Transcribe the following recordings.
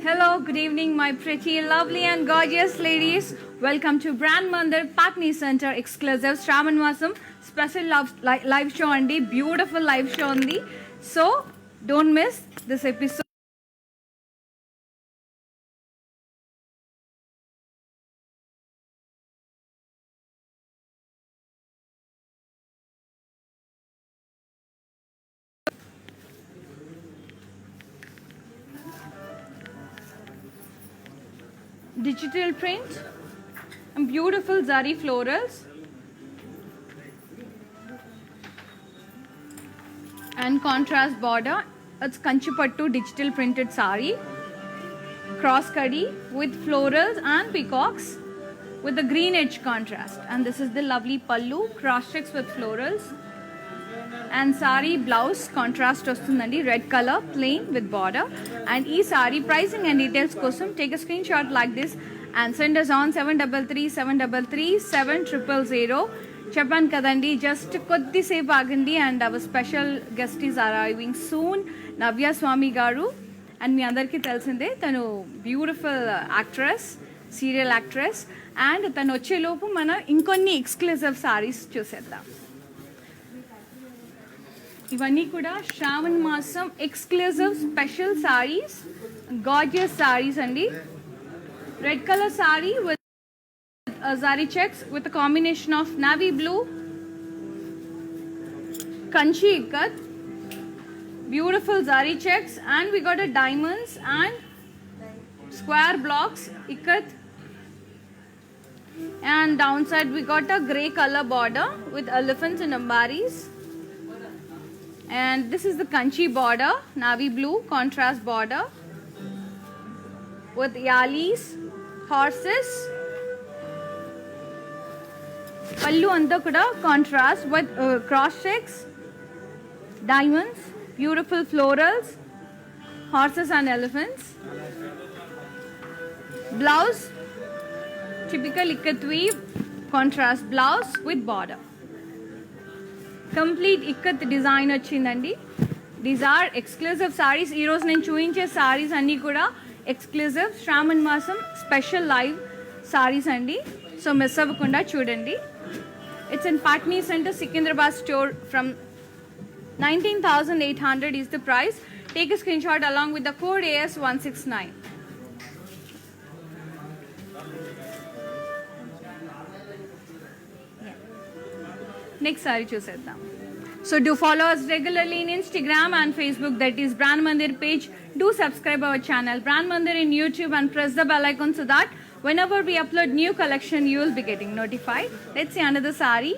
Hello, good evening, my pretty, lovely, and gorgeous ladies. Welcome to Brand Mandir Patni Center exclusive Shravan Masam special live show and beautiful live show on the. So, don't miss this episode. Digital print and beautiful zari florals and contrast border. It's Kanchipattu digital printed sari, cross kadi with florals and peacocks with the green edge contrast. And this is the lovely pallu, cross checks with florals and sari blouse contrast వస్తుందండి red colour plain with border and ఈ sorry pricing and details కోసం take a screenshot like this and send us on 7337337000. చెప్పాను కదండి just కొద్దిసేపు ఆగండి and our special guest is arriving soon Navya Swamy garu and మీ అందరికీ తెలిసిందే తను beautiful actress serial actress and తను వచ్చేలోపు మనం ఇంకొన్ని ఎక్స్క్లూజివ్ సారీస్ చూసేద్దాం. ఇవన్నీ కూడా శ్రావణ మాసం exclusive special saris gorgeous saris అండి. Red colour sari with zari checks with a combination of navy blue, kanchi ikat, beautiful zari checks, and we got a diamonds and square blocks ikat, and downside we got a grey color border with elephants and ambaris. And this is the kanchi border, navy blue contrast border with yalis, horses. Pallu anta kuda contrast with cross checks, diamonds, beautiful florals, horses and elephants. Blouse, typical ikat weave contrast blouse with border. Complete ikat design వచ్చిందండి. These are exclusive sarees. ఈ రోజు నేను చూపించే sarees అన్నీ కూడా exclusive శ్రావణ మాసం special live sarees అండి. So miss అవ్వకుండా చూడండి. It's in Patni Center, Secunderabad store from 19,800 is the price. Take a screenshot along with the code AS169. Next saree చూసేద్దాం. So do follow us regularly in Instagram and Facebook, that is Brand Mandir page. Do subscribe our channel Brand Mandir in YouTube and press the bell icon so that whenever we upload new collection you will be getting notified. Let's see another saree.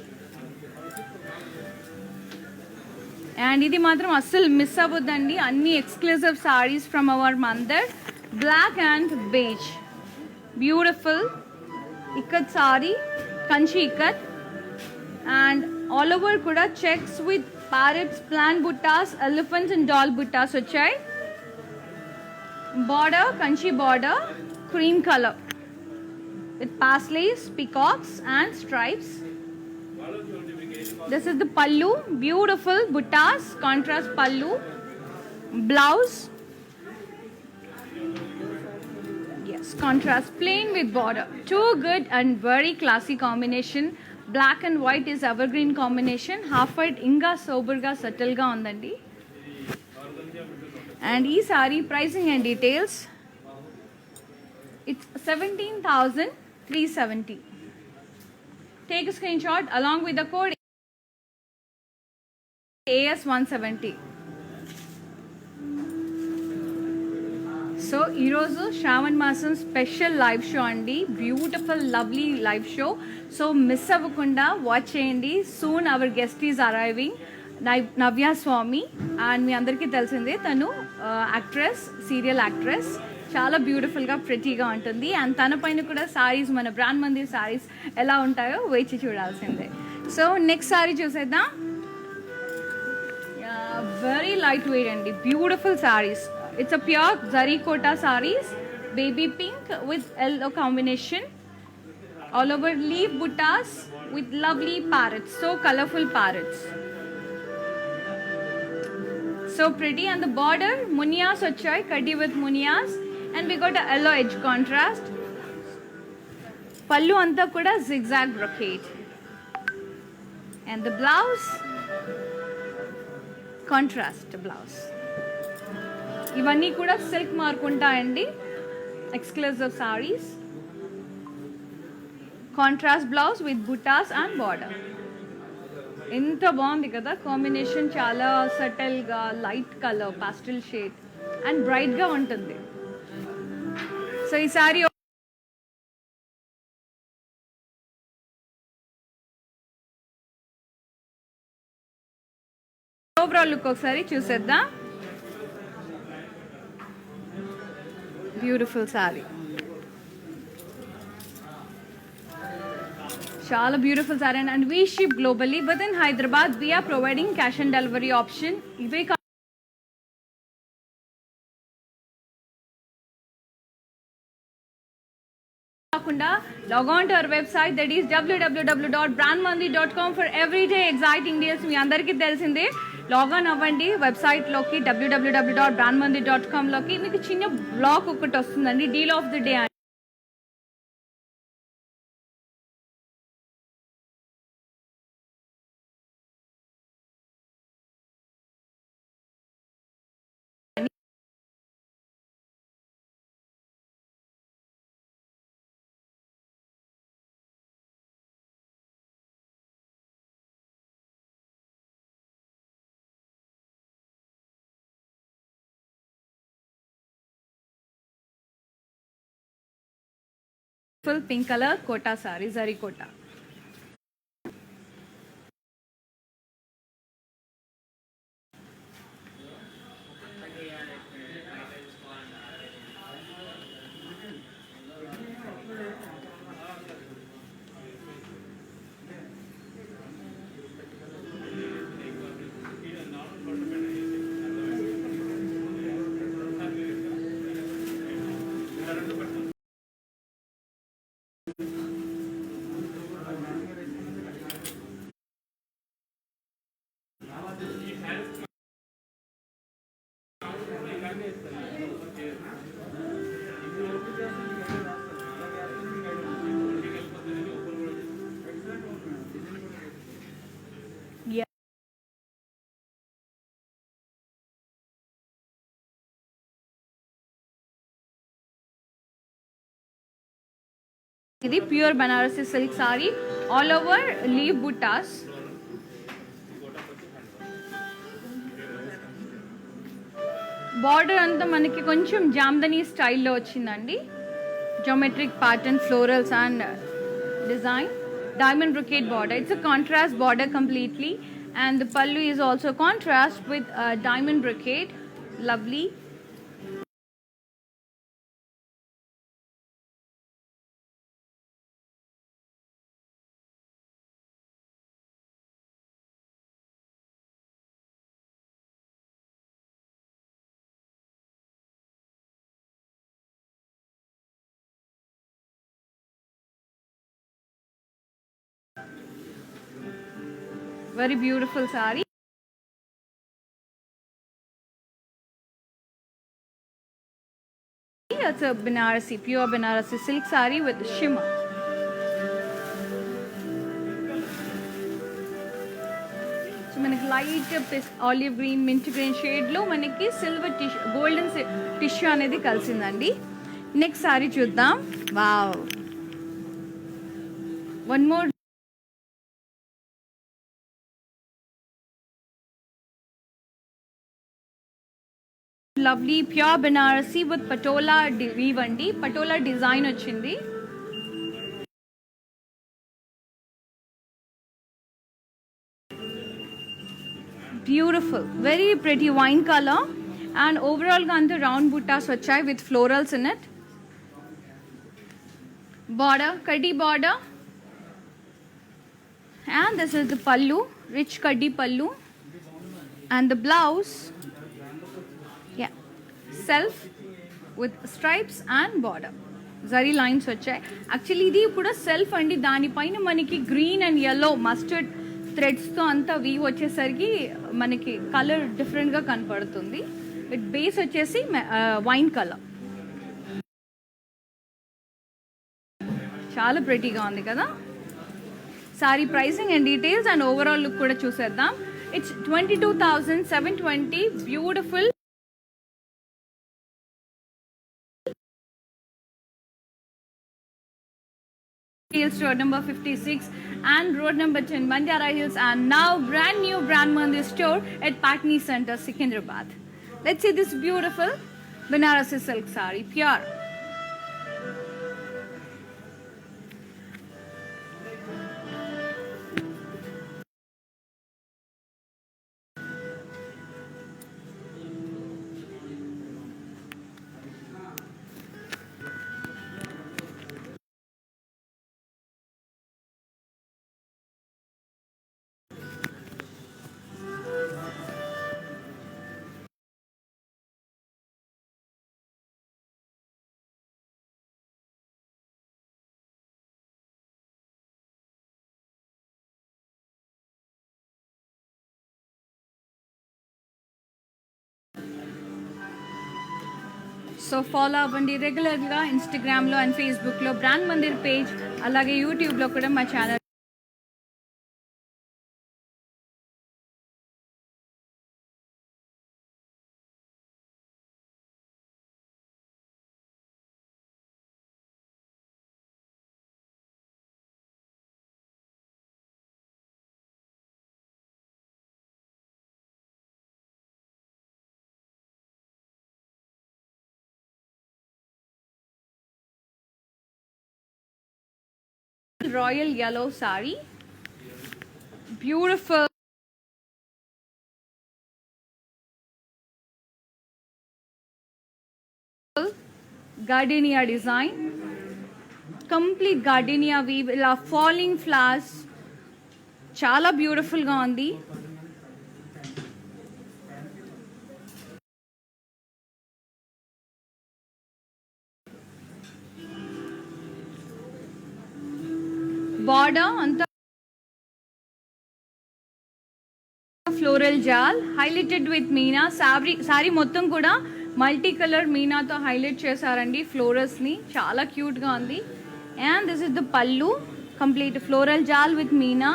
And ఇది మాత్రం అస్సలు miss అవ్వద్దండి. అన్ని exclusive saris from our మందర్. Black and beige beautiful ikat sari, Kanchi ikat and all over కూడా checks with parrots, plain buttas, elephants and doll buttas వచ్చాయి. Border Kanchi border cream colour with paisleys, peacocks and stripes. This is the pallu, beautiful buttas, contrast pallu. Blouse, yes, contrast plain with border. Too good and very classy combination. Black and white is evergreen combination. Half white inga sober ga subtle ga undandi. And ee saree pricing and details, it's 17,370. Take a screenshot along with the code AS170. So ఈరోజు శ్రావణ మాసం special live show అండి. Beautiful lovely live show. So miss అవ్వకుండా watch చేయండి. Soon our guest is arriving Navya Swamy. And మీ అందరికీ తెలిసిందే తను actress, serial actress. చాలా బ్యూటిఫుల్గా ప్రెటీగా ఉంటుంది. అండ్ తన పైన కూడా సారీస్, మన బ్రాండ్ మందిర్ సారీస్ ఎలా ఉంటాయో వేచి చూడాల్సిందే. సో నెక్స్ట్ సారీ చూసేద్దాం. వెరీ లైట్ వెయిట్ అండి, beautiful saris. It's a pure zari kota sarees, baby pink with yellow combination. All over leaf buttas with lovely parrots, so colorful parrots. So pretty. And the border, munias vachai, kaddi with munias. and we got a yellow edge contrast. Pallu anta kuda zigzag brocade, and the blouse contrast blouse. ఇవన్నీ కూడా silk mark ఉంటాయండి, exclusive saris. Contrast blouse with butas and border. ఎంత బాగుంది కదా combination, చాలా సటిల్గా light colour pastel shade and బ్రైట్గా ఉంటుంది. సో ఈ సారీ ఓవరాల్ లుక్ ఒకసారి చూసేద్దాం. బ్యూటిఫుల్ సారీ, చాలా beautiful sari. And we ship globally, but in Hyderabad we are providing cash on delivery option. ఇవే కాకుండా log on to our website, that is www.brandmandi.com for everyday exciting deals. మీ అందరికీ తెలిసిందే, లాగాన్ అవ్వండి వెబ్సైట్లోకి www.brandmandi.comలోకి. మీకు చిన్న బ్లాగ్ ఒకటి వస్తుందండి, deal of the day. Full pink colour Kota sari, zari Kota. ఇది pure Banarasi silk sari, all over leaf butas. Border అంతా మనకి కొంచెం జామ్దని స్టైల్లో వచ్చిందండి, geometric pattern, florals and design. Diamond brocade border, it's a contrast border completely, and the pallu is also contrast with diamond brocade. Lovely. Very beautiful saree. It's a Banarasi, pure Banarasi silk saree with shimmer. So మనకి light olive green, mint green షేడ్లో మనకి silver tissue, golden tissue అనేది కలిసిందండి. Next sari చూద్దాం. Wow, one more lovely pure Banarasi with patola weave అండి, patola design వచ్చింది. Beautiful, very pretty wine colour, and ఓవరాల్గా అంతా రౌండ్ బుట్టాస్ వచ్చాయి with florals in it. Border kaddi border, and this is the pallu, rich kaddi pallu, and the blouse, yeah, self with stripes and border, zari lines వచ్చాయి. Actually ఇది కూడా self అండి, దానిపైన మనకి green and yellow mustard థ్రెడ్స్తో అంతా weave వచ్చేసరికి మనకి colour డిఫరెంట్గా కనపడుతుంది. విత్ బేస్ వచ్చేసి వైన్ కలర్. చాలా ప్రెటీగా ఉంది కదా. Sorry pricing and details and overall look కూడా చూసేద్దాం. It's 22,720. Beautiful Hills Road number 56 and road number 10 Banjara Hills, and now brand new Brand Mandir store at Patni Center, Secunderabad. Let's see this beautiful Banarasi silk saree, pure. So follow అవ్వండి రెగ్యులర్గా ఇన్స్టాగ్రామ్లో and ఫేస్బుక్లో brand Mandir page, అలాగే యూట్యూబ్లో కూడా మా channel royal yellow saree, beautiful gardenia design, complete gardenia weave, ఇలా falling flowers, చాలా బ్యూటిఫుల్ గా ఉంది. బార్డర్ అంతా ఫ్లోరల్ జాల్ హైలైటెడ్ విత్ మీనా. సారీ మొత్తం కూడా మల్టీ కలర్ మీనాతో హైలైట్ చేశారండి ఫ్లోరల్స్ ని, చాలా క్యూట్ గా ఉంది. And this is the pallu, complete floral jaal with meena.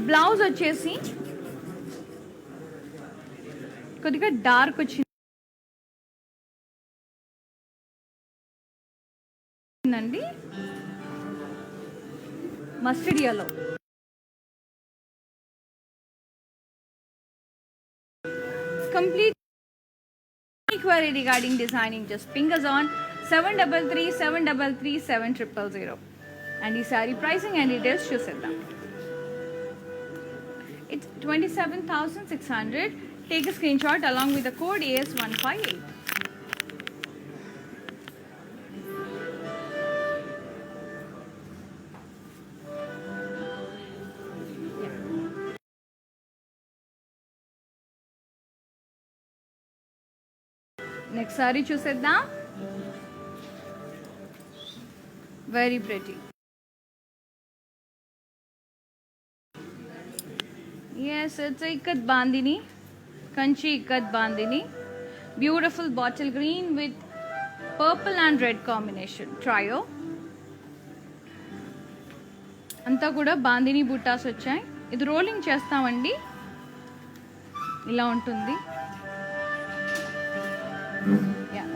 Blouse వచ్చేసి కొద్దిగా డార్క్ వచ్చింది అండి, mustard yellow. Complete query regarding designing, just ping us on 733-733-7000. And ఈ సారీ pricing and details చూసేద్దాం. It's 27,600. Take a screenshot along with the code AS158. Next sari చూసేద్దాం. Very pretty. Yes, it's ikkat bandhani, Kanchi ikkat bandhani. Beautiful bottle green with purple and red combination trio. అంతా కూడా బాందిని బుట్టాస్ వచ్చాయి. ఇది rolling చేస్తామండి, ఇలా ఉంటుంది.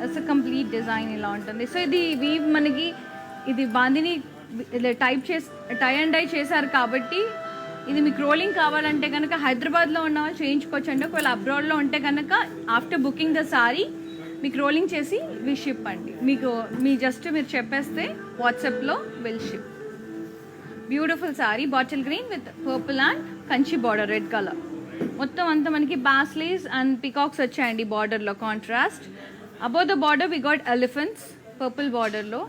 ఇట్స్ కంప్లీట్ డిజైన్ ఇలా ఉంటుంది. సో ఇది వీవ్ మనకి ఇది బాందిని టై అండ్ డై చేశారు కాబట్టి ఇది మీకు రోలింగ్ కావాలంటే కనుక హైదరాబాద్లో ఉన్న వాళ్ళు చేయించుకోవచ్చు అండి. ఒకవేళ అబ్రాడ్లో ఉంటే కనుక ఆఫ్టర్ బుకింగ్ ద సారీ మీకు రోలింగ్ చేసి వి షిప్ అండి. మీకు మీరు చెప్పేస్తే వాట్సాప్లో will ship. Beautiful sari, bottle green with purple and Kanchi border, red colour. మొత్తం అంతా మనకి బాస్లీస్ అండ్ పికాక్స్ వచ్చాయండి బార్డర్లో contrast. Above the border we got elephants purple బార్డర్లో,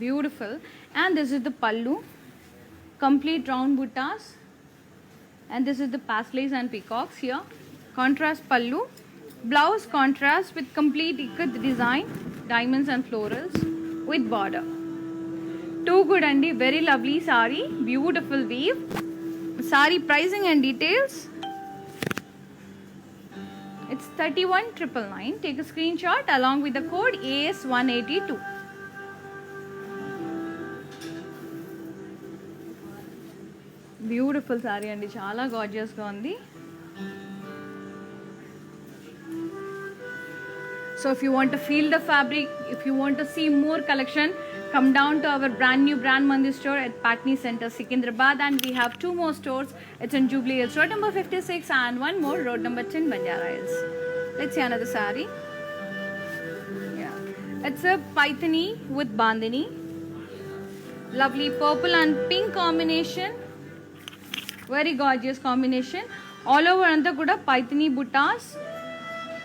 beautiful. And this is the pallu, complete round buttas, and this is the paisleys and peacocks here. Contrast pallu, blouse contrast with complete ikat design, diamonds and florals with border. Too good andi, very lovely saree, beautiful weave. Saree pricing and details. It's 31,999. Take a screenshot along with the code AS182. Beautiful sari అండి, చాలా గార్జియస్గా ఉంది. So if you want to feel the fabric, if you want to see more collection, come down to our brand new Brand Mandir store at Patni Center, Secunderabad, and we have 2 more stores. It's in Jubilee Hills, road number 56, and 1 more, road number 10, Banjara Hills. Let's see another saree. Yeah, it's a Paithani with Bandhani. Lovely purple and pink combination. Very gorgeous combination. All over anta kuda Paithani buttas,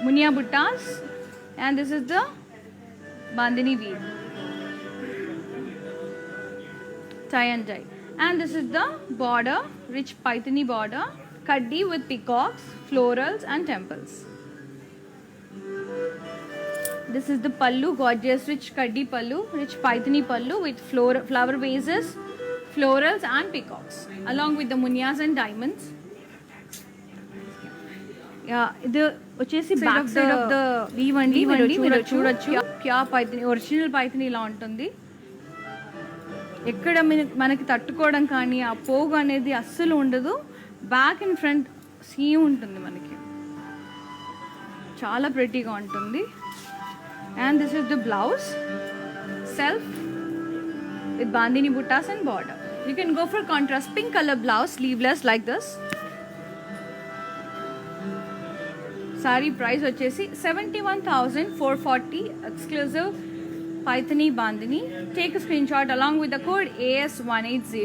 munia buttas, and this is the Bandhani weave, tie and dye, and this is the border, rich Paithani border, kaddi with peacocks, florals and temples. This is the pallu, gorgeous rich kaddi pallu, rich Paithani pallu with flower vases, florals and peacocks, along with the munias and diamonds. Yeah, ఇది వచ్చేసి back side of the weave అండి. మీరు చూడొచ్చు pure Paithani, original Paithani ఇలా ఉంటుంది. ఎక్కడ మనకి తట్టుకోవడం కానీ ఆ పోగు అనేది అస్సలు ఉండదు. బ్యాక్ అండ్ ఫ్రంట్ సీమ్ ఉంటుంది మనకి, చాలా ప్రెటీగా ఉంటుంది. And this is the blouse self with bandhani buttas and border. You can go for contrast pink color blouse, sleeveless like this. Saree price vachesi 71,440, exclusive Paithani bandhani. Take a screenshot along with the code AS180.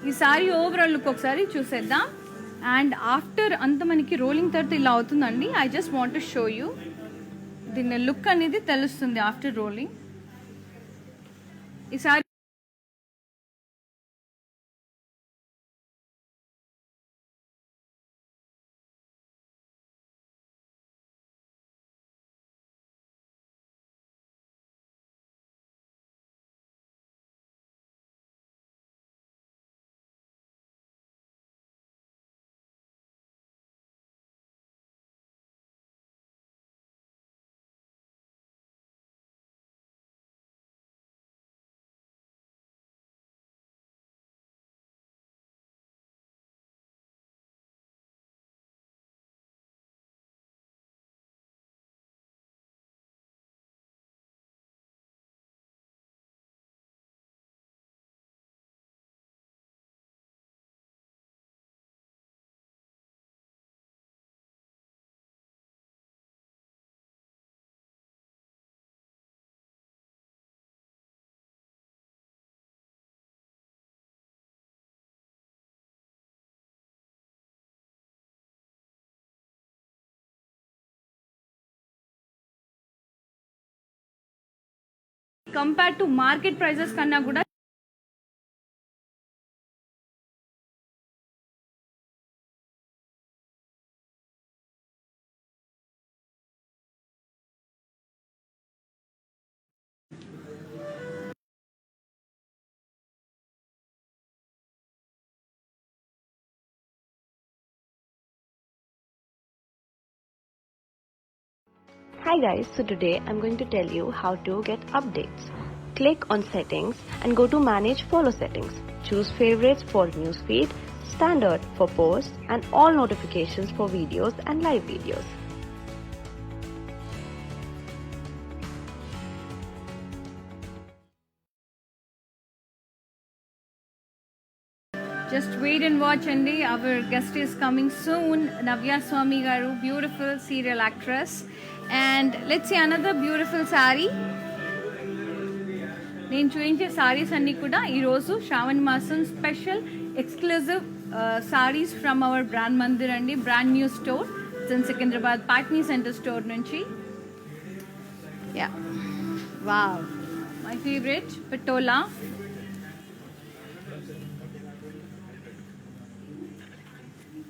Ee saree overall look okkari chuseddam. And after anta maniki rolling tarta ila avutundandi. I just want to show you దీని look అనేది తెలుస్తుంది after rolling. ఈ sorry compare to market prices కన్నా కూడా Hi guys, so today I'm going to tell you how to get updates. Click on settings and go to manage follow settings. Choose favorites for newsfeed, standard for posts and all notifications for videos and live videos. just wait and watch andi. Our guest is coming soon, Navya Swami garu, beautiful serial actress. And let's see another beautiful saree. నేను చూపించే సారీస్ అన్నీ కూడా ఈరోజు శ్రావణ మాసం special exclusive saris from our brand Mandir అండి, brand new store in Secunderabad Patny centre store నుంచి. Yeah wow, my favourite patola.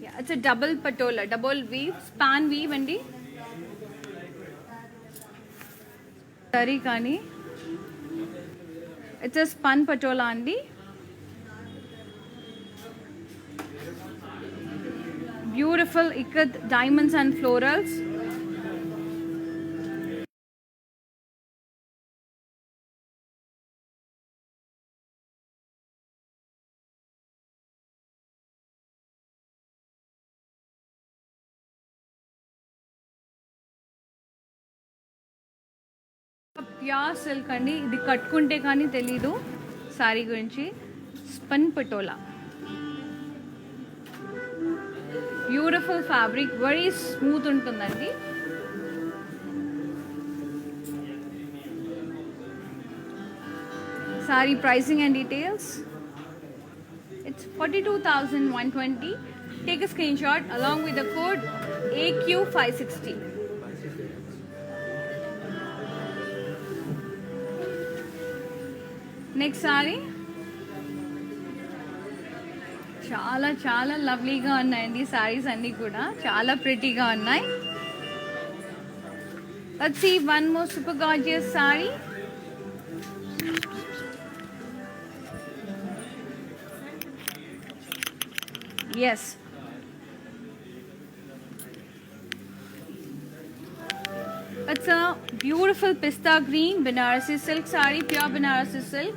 Yeah, it's a double patola, double weave, spun weave అండి. సరీ కానీ ఇట్స్ అ స్పన్ పటోలా అండి. Beautiful ikkat diamonds and florals, pure silk అండి. ఇది కట్టుకుంటే కానీ తెలీదు సారీ గురించి. Spun patola, beautiful fabric, very smooth ఉంటుందండి. Sari pricing and details. It's 42,120. Take a screenshot along with the code AQ560. Next sorry చాలా చాలా లవ్లీగా ఉన్నాయండి. సారీస్ అన్నీ కూడా చాలా ప్రిటీగా ఉన్నాయి. Let's see one more super gorgeous sari. Yes. It's a beautiful pista green Banarasi silk saree, pure Banarasi silk.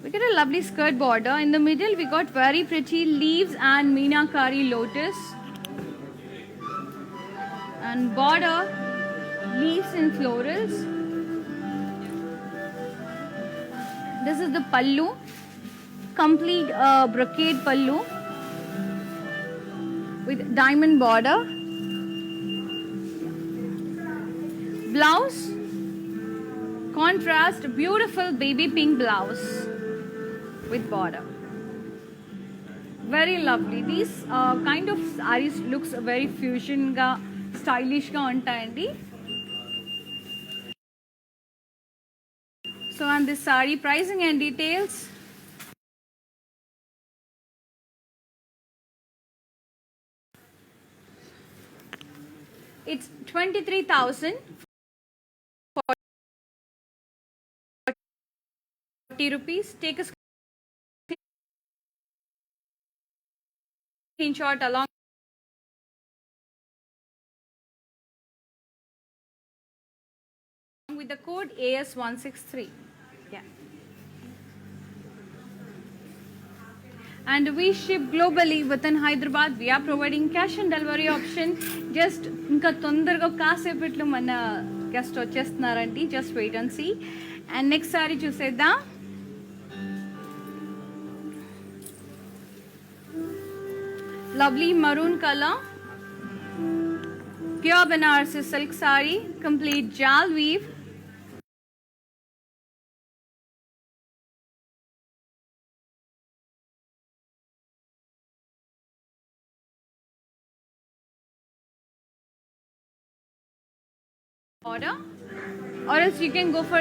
We get a lovely skirt border. In the middle, we got very pretty leaves and meenakari lotus. And border, leaves and florals. This is the pallu. Complete brocade pallu with diamond border. Blouse, contrast, beautiful baby pink blouse with border. Very lovely. These kind of sarees looks very fusion ga, stylish ga untayandi. So on this saree pricing and details. It's 23,040 rupees. Take a screenshot along with the code AS163. Yeah. And we ship globally within Hyderabad. We are providing cash on delivery option. Just ఇంకా తొందరగా కాసేపట్లో మన guest వచ్చేస్తున్నారండి. Just wait and see. And next sari చూసేద్దాం. Lovely maroon colour, pure Banarasi silk sari, complete jaal weave. Order, or else you can go for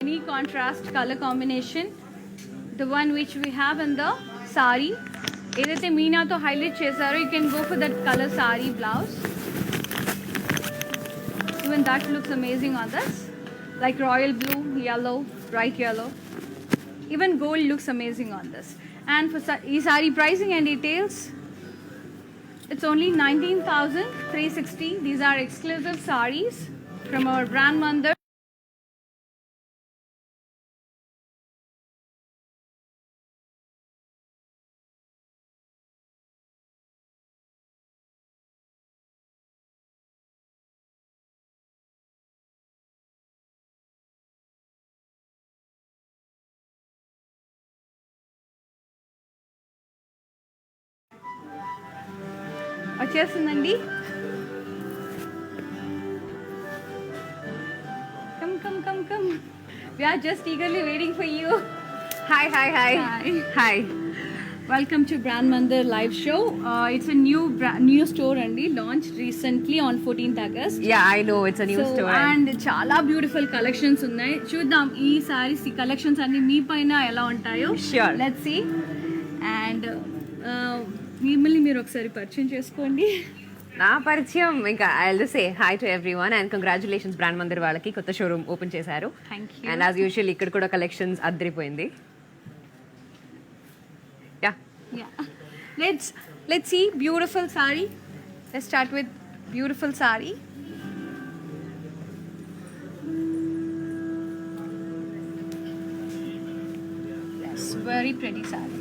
any contrast color combination. The one which we have in the sari, ఏదైతే మీనాతో highlight చేశారో, you can go for that color sari blouse. Even that looks amazing on this, like royal blue, yellow, bright yellow. Even gold looks amazing on this. And for sari pricing and details, it's only 19,360. These are exclusive sarees from our brand Mandar. వచ్చేస్తుందండి. come. We are just eagerly waiting for you. Hi. Hi. Welcome to Brand Mandar live show. It's a new store andi, launched recently on 14th August. Yeah, I know it's a new store. And చాలా beautiful collections ఉన్నాయి. చూద్దాం ఈ సారీస్, ఈ collections అన్ని మీ పైన ఎలా ఉంటాయో. Sure. Let's see. And మిమ్మల్ని మీరు ఒకసారి పరిచయం చేసుకోండి. నా పరిచయం ఇంకా I'll just say hi to everyone and congratulations Brand Mandar వాళ్ళకి కొత్త షోరూమ్ ఓపెన్ చేశారు. Thank you. And as usual ఇక్కడ కూడా కలెక్షన్స్ అద్దరిపోయింది. Yeah. Let's see beautiful saree. Let's start with beautiful saree. Yes, very pretty saree.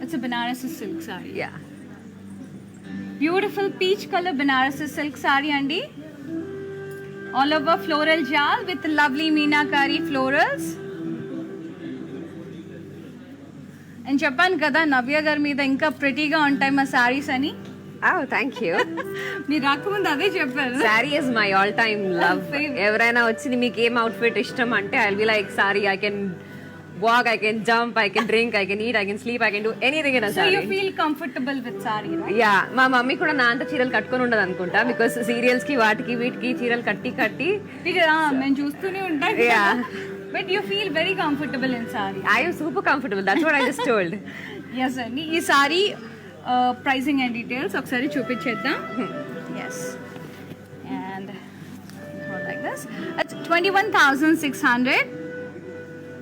It's a Banarasi silk saree. Yeah. Beautiful peach colour Banarasi silk sari అండి. All over floral jaal with lovely meenakari florals. నేను చెప్పాను కదా నవ్య గారి మీద ఇంకా ప్రెటీగా ఉంటాయి మా సారీస్ అని. Oh, thank you. మీరు రాకముందు అదే చెప్పారు. Saree is my all time love. Favorite. ఎవరైనా వచ్చి మీకు ఏం అవుట్ఫిట్ ఇష్టం అంటే I'll be like saree, I can walk, I can jump, I can drink, I can eat, I can sleep, I can do anything in a so you saree. Feel comfortable with sorry right? Yeah, మా mummy కూడా నా అంత చీరలు కట్టుకొని ఉండదు అనుకుంటా, because serials కి వాటికి వీటికి చీరలు కట్టి మేము చూస్తూనే ఉంటాం. Yeah. But you feel very comfortable in sari. I am super comfortable. That's what I just told. Yes అండి. ఈ సారీ ప్రైసింగ్ అండ్ డీటెయిల్స్ ఒకసారి చూపించేద్దాం. Yes and like this it's 21,600.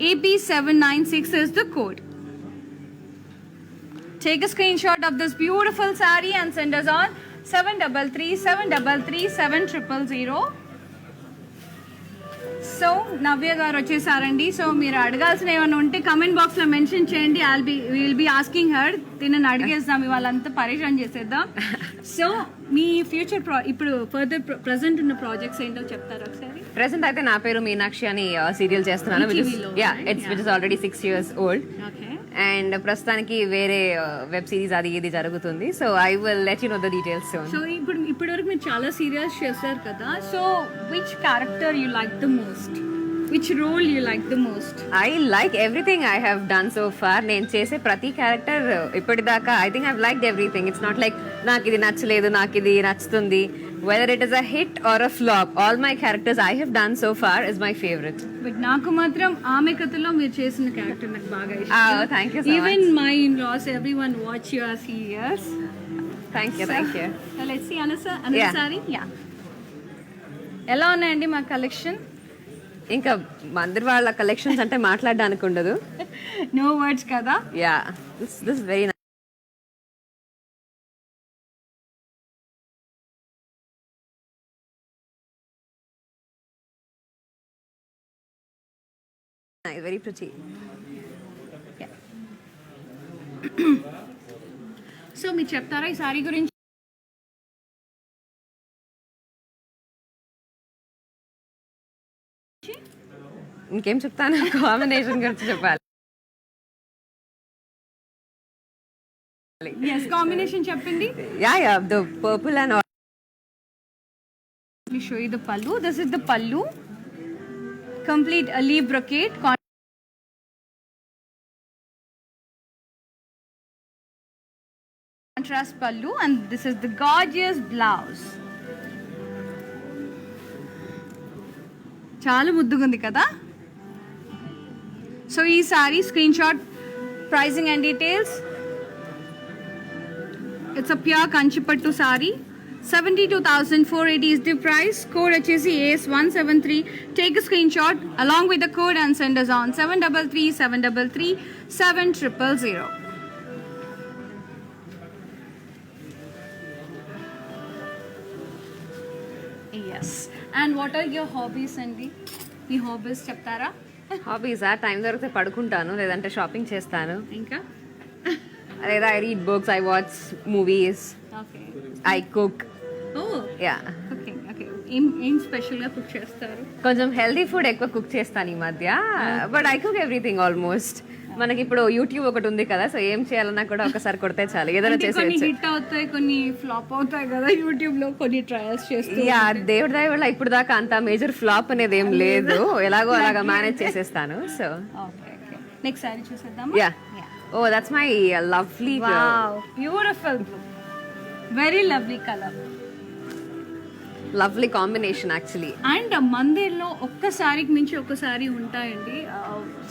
AP796 is the code. Take a screenshot of this beautiful saree and send us on 733-733-7000. So నవ్య గారు వచ్చేసారండి. So మీరు అడగాల్సిన ఏమైనా ఉంటే comment box లో మెన్షన్ చేయండి. Will be asking her. తినని అడిగేద్దాం, ఇవాళంతా పరేషాన్ చేసేద్దాం. సో మీ ఫ్యూచర్ ఇప్పుడు ఫర్దర్ ప్రెసెంట్ ఉన్న ప్రాజెక్ట్స్ ఏంటో చెప్తారా ఒకసారి? ప్రెసెంట్ అయితే నా పేరు మీనాక్షి అని సీరియల్ చేస్తున్నాను. ETV లో, which is already 6 years old. Okay. And ప్రస్తుతానికి వేరే వెబ్ సిరీస్ అది ఇది జరుగుతుంది. So I will let you know the details soon. So ఇప్పటివరకు మీరు చాలా సీరియల్స్ చేశారు కదా. So which character you like the most? Which role you like the most? I like everything I have done so far. నేను చేసే ప్రతి character ఇప్పటిదాకా I think I've liked everything. It's not like నాకు ఇది నచ్చలేదు, నాకు ఇది నచ్చుతుంది. Whether it is a hit or a flop, all my characters I have done so far is my favourite. But నాకు మాత్రం ఆమె కథలో మీరు చేసిన క్యారెక్టర్ నాకు బాగా ఇష్టం. Thank you so even much. My in laws everyone watch your serials. Thank you. Let's see Yeah. అనసారి. యా, ఎలా ఉన్నాయండి మా కలెక్షన్? ఇంకా మందిర్ వాళ్ళ కలెక్షన్స్ అంటే మాట్లాడడానికి ఉండదు. నో వర్డ్స్ కదా. Yeah, this very very pretty. So మీరు చెప్తారా ఈ సారీ గురించి? ఇంకేం చెప్తాను, కాంబినేషన్ గురించి చెప్పాలి. ఎస్, కాంబినేషన్ చెప్పండి. Yeah, the purple and Let me show you the pallu. This is the pallu. Complete Ali brocade. Contrast pallu, and this is the gorgeous blouse. చాలా ముద్దుగుంది కదా. సో ఈ sorry screen shot, pricing and details. It's a pure Kanchipattu sorry. 72,480 is the price. Code వచ్చేసి AS173. Take a screenshot along with the code and send us on 733-733-7000. Yes. And what are your hobbies అండి? మీ hobbies చెప్తారా? Hobbies time దొరికితే పడుకుంటాను, లేదంటే shopping చేస్తాను, ఇంకా లేదా I read books, I watch movies, okay. I cook. Oh, yeah, cooking. Okay. ఏం స్పెషల్గా కుక్ చేస్తారు? కొంచెం హెల్దీ ఫుడ్ ఎక్కువ కుక్ చేస్తాను ఈ మధ్య. But I cook everything almost. మనకి ఇప్పుడు యూట్యూబ్ ఒకటి ఉంది కదా, సో ఏం చేయాలన్నా కూడా ఒకసారి కొడితే చాలు, ఏదైనా అంటే కొన్ని చేసేయచ్చు. హిట్ అవుతాయి, కొన్ని ఫ్లాప్ అవుతాయి కదా యూట్యూబ్ లో, కొన్ని ట్రయల్స్ చేస్తూ. యా, దేవుడి దయ వల్ల ఇప్పుడు దాకా అంత మేజర్ ఫ్లాప్ అనేది ఏం లేదు. ఎలాగో అలాగా మేనేజ్ చేసేస్తాను. So okay, okay. Next sari చూసేద్దాం. Yeah, oh that's my lovely, wow, beautiful, very lovely colour, lovely combination actually. And మందిర్లో ఒక్కసారికి మించి ఒక్కసారి ఉంటాయండి.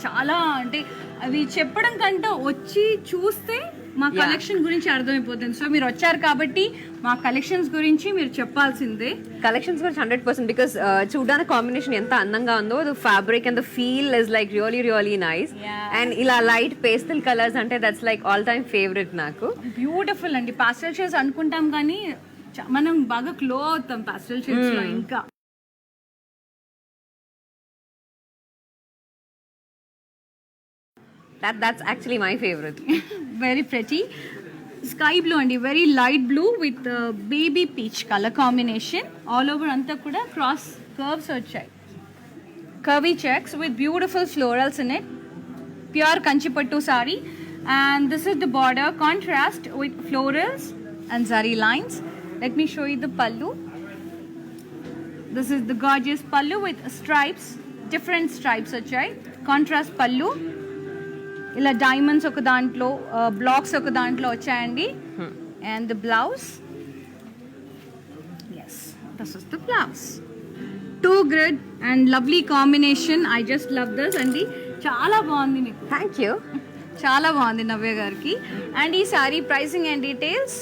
చాలా అంటే అవి చెప్పడం కంటే వచ్చి చూస్తే మా కలెక్షన్ గురించి అర్థమైపోతుంది. సో మీరు వచ్చారు కాబట్టి మా కలెక్షన్స్ గురించి మీరు చెప్పాల్సిందే. కలెక్షన్స్ గురించి 100%, బికాస్ చూడడానికి కాంబినేషన్ ఎంత అందంగా ఉందో, fabric and the feel is like really really nice. And ఇలా లైట్ పేస్టల్ కలర్స్ అంటే that's like all time favourite నాకు. బ్యూటిఫుల్ అండి. పాస్టల్ షేడ్స్ అనుకుంటాం కానీ మనం బాగా గ్లో అవుతాం పాస్టల్ షేడ్స్ లో. ఇంకా That's actually my favorite. very pretty. Sky blue అండి, very light blue with baby peach colour combination. All over అంతా కూడా క్రాస్ కర్వ్స్ వచ్చాయి, curvy checks with beautiful florals in it. Pure Kanchipattu sari. And this is the border contrast with florals and zari lines. Let me show you the pallu. This is the gorgeous pallu with stripes, different stripes వచ్చాయి. Contrast pallu. ఇలా diamonds ఒక దాంట్లో, blocks ఒక దాంట్లో వచ్చాయండి. And the blouse. Yes, this is the blouse. Two grid and lovely combination. I just love this అండి. చాలా బాగుంది మీకు. Thank you. చాలా బాగుంది నవ్య గారికి. అండ్ ఈ sorry pricing and details,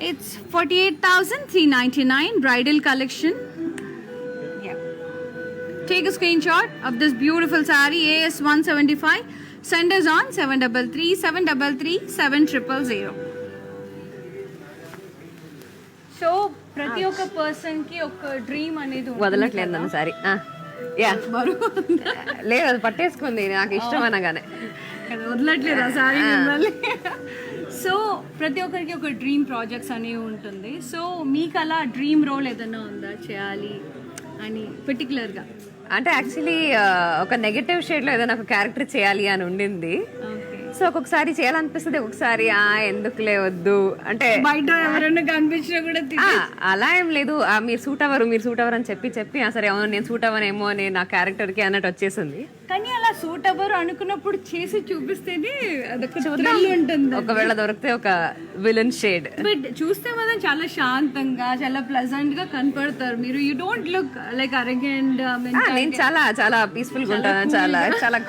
it's 48,399 bridal collection. Take a screenshot of this beautiful saree, AS 175. Send us on 733-733-7000. So ప్రతి ఒక్క పర్సన్ కి ఒక డ్రీమ్ అనేది ఉంటుంది వదలట్లేదు కదా. నన్ను సారీ. యా, లేదు అది పట్టేసుకుంది నాకు ఇష్టం అనగానే. వదలట్లేదు ఆ సారీ మిమ్మల్ని. సో ప్రతి ఒక్కరికి ఒక డ్రీమ్ ప్రాజెక్ట్స్ అనేవి ఉంటుంది. సో మీకు అలా డ్రీమ్ రోల్ ఏదైనా ఉందా చేయాలి అని పర్టికులర్గా? అంటే యాక్చువల్లీ ఒక నెగటివ్ షేడ్లో ఏదైనా ఒక క్యారెక్టర్ చేయాలి అని ఉండింది. ఓకే. సో ఒక్కొక్కసారి చేయాలనిపిస్తుంది, ఒక్కొక్కసారి ఎందుకులే వద్దు అంటే బయట ఎవరైనా కనిపించినా కూడా అలా ఏం లేదు. మీరు సూట్ అవ్వరు అని చెప్పి సరే అవును నేను సూట్ అవ్వనేమో అని నా క్యారెక్టర్కి అన్నట్టు వచ్చేసింది. కానీ అలా సూట్ అవ్వరు అనుకున్నప్పుడు చేసి చూపిస్తేనే అదొక థ్రిల్ ఉంటుంది. ఒకవేళ దొరికితే ఒక విలన్ షేడ్. బట్ చూస్తే మాత్రం చాలా శాంతంగా, చాలా ప్లెజెంట్ గా కనపడతారు మీరు. You don't look like arrogant. నేను చాలా చాలా పీస్ఫుల్ గా ఉంటాను, చాలా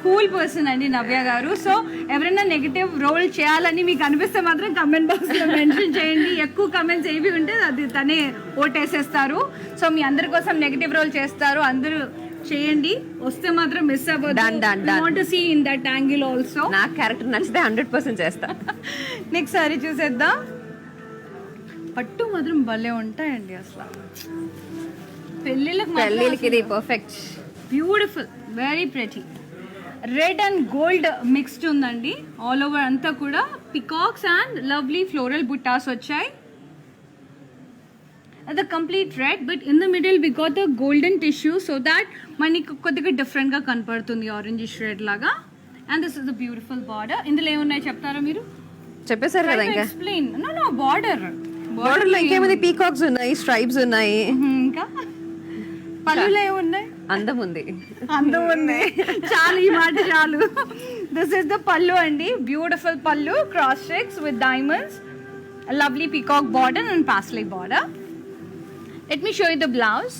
కూల్ పర్సన్ అండి నవ్య గారు. సో ఎవరైనా నెగటివ్ రోల్ చేయాలని మీకు అనిపిస్తే మాత్రం కమెంట్ బాక్స్ లో మెన్షన్ చేయండి. ఎక్కువ కమెంట్స్ ఏవి ఉంటే అది తనే ఓటేసేస్తారు. సో మీ అందరి కోసం నెగటివ్ రోల్ చేస్తారు, అందరూ చేయండి. వస్తే మాత్రం మిస్ అవ్వదు. See in that angle also. నా క్యారెక్టర్ నచ్చితే 100% చేస్తా. నెక్స్ట్ సారీ చూసేద్దాం. పట్టు మాత్రం భలే ఉంటాయండి అసలు. పెళ్ళిళ్ళకి ఇది perfect. Beautiful, very pretty. Red and gold mixed ఉందండి. ఆల్ ఓవర్ అంతా కూడా పికాక్స్ అండ్ లవ్లీ ఫ్లోరల్ బుట్టాస్ వచ్చాయి. the complete red, but in the middle we got the golden tissue so that మనకి కొద్దిగా డిఫరెంట్ గా కనపడుతుంది, ఆరెంజిష్ రెడ్ లాగా. And this is the beautiful border. ఇందులో ఏమున్నాయి చెప్తారా మీరు? చెప్పేశారు కదా ఇంకా. ఎక్స్ప్లెయిన్. నో బార్డర్ లో ఇంకేముంది? పీకాక్స్ ఉన్నాయి, స్ట్రైప్స్ ఉన్నాయి, ఇంకా పళ్ళులో ఏమున్నాయి? అందం ఉంది. చాలు, ఈ మాట చాలు. దిస్ ఇస్ ద పల్లు అండి. బ్యూటిఫుల్ పల్లు, cross checks with diamonds, lovely peacock border and parsley border. Let me show you the blouse.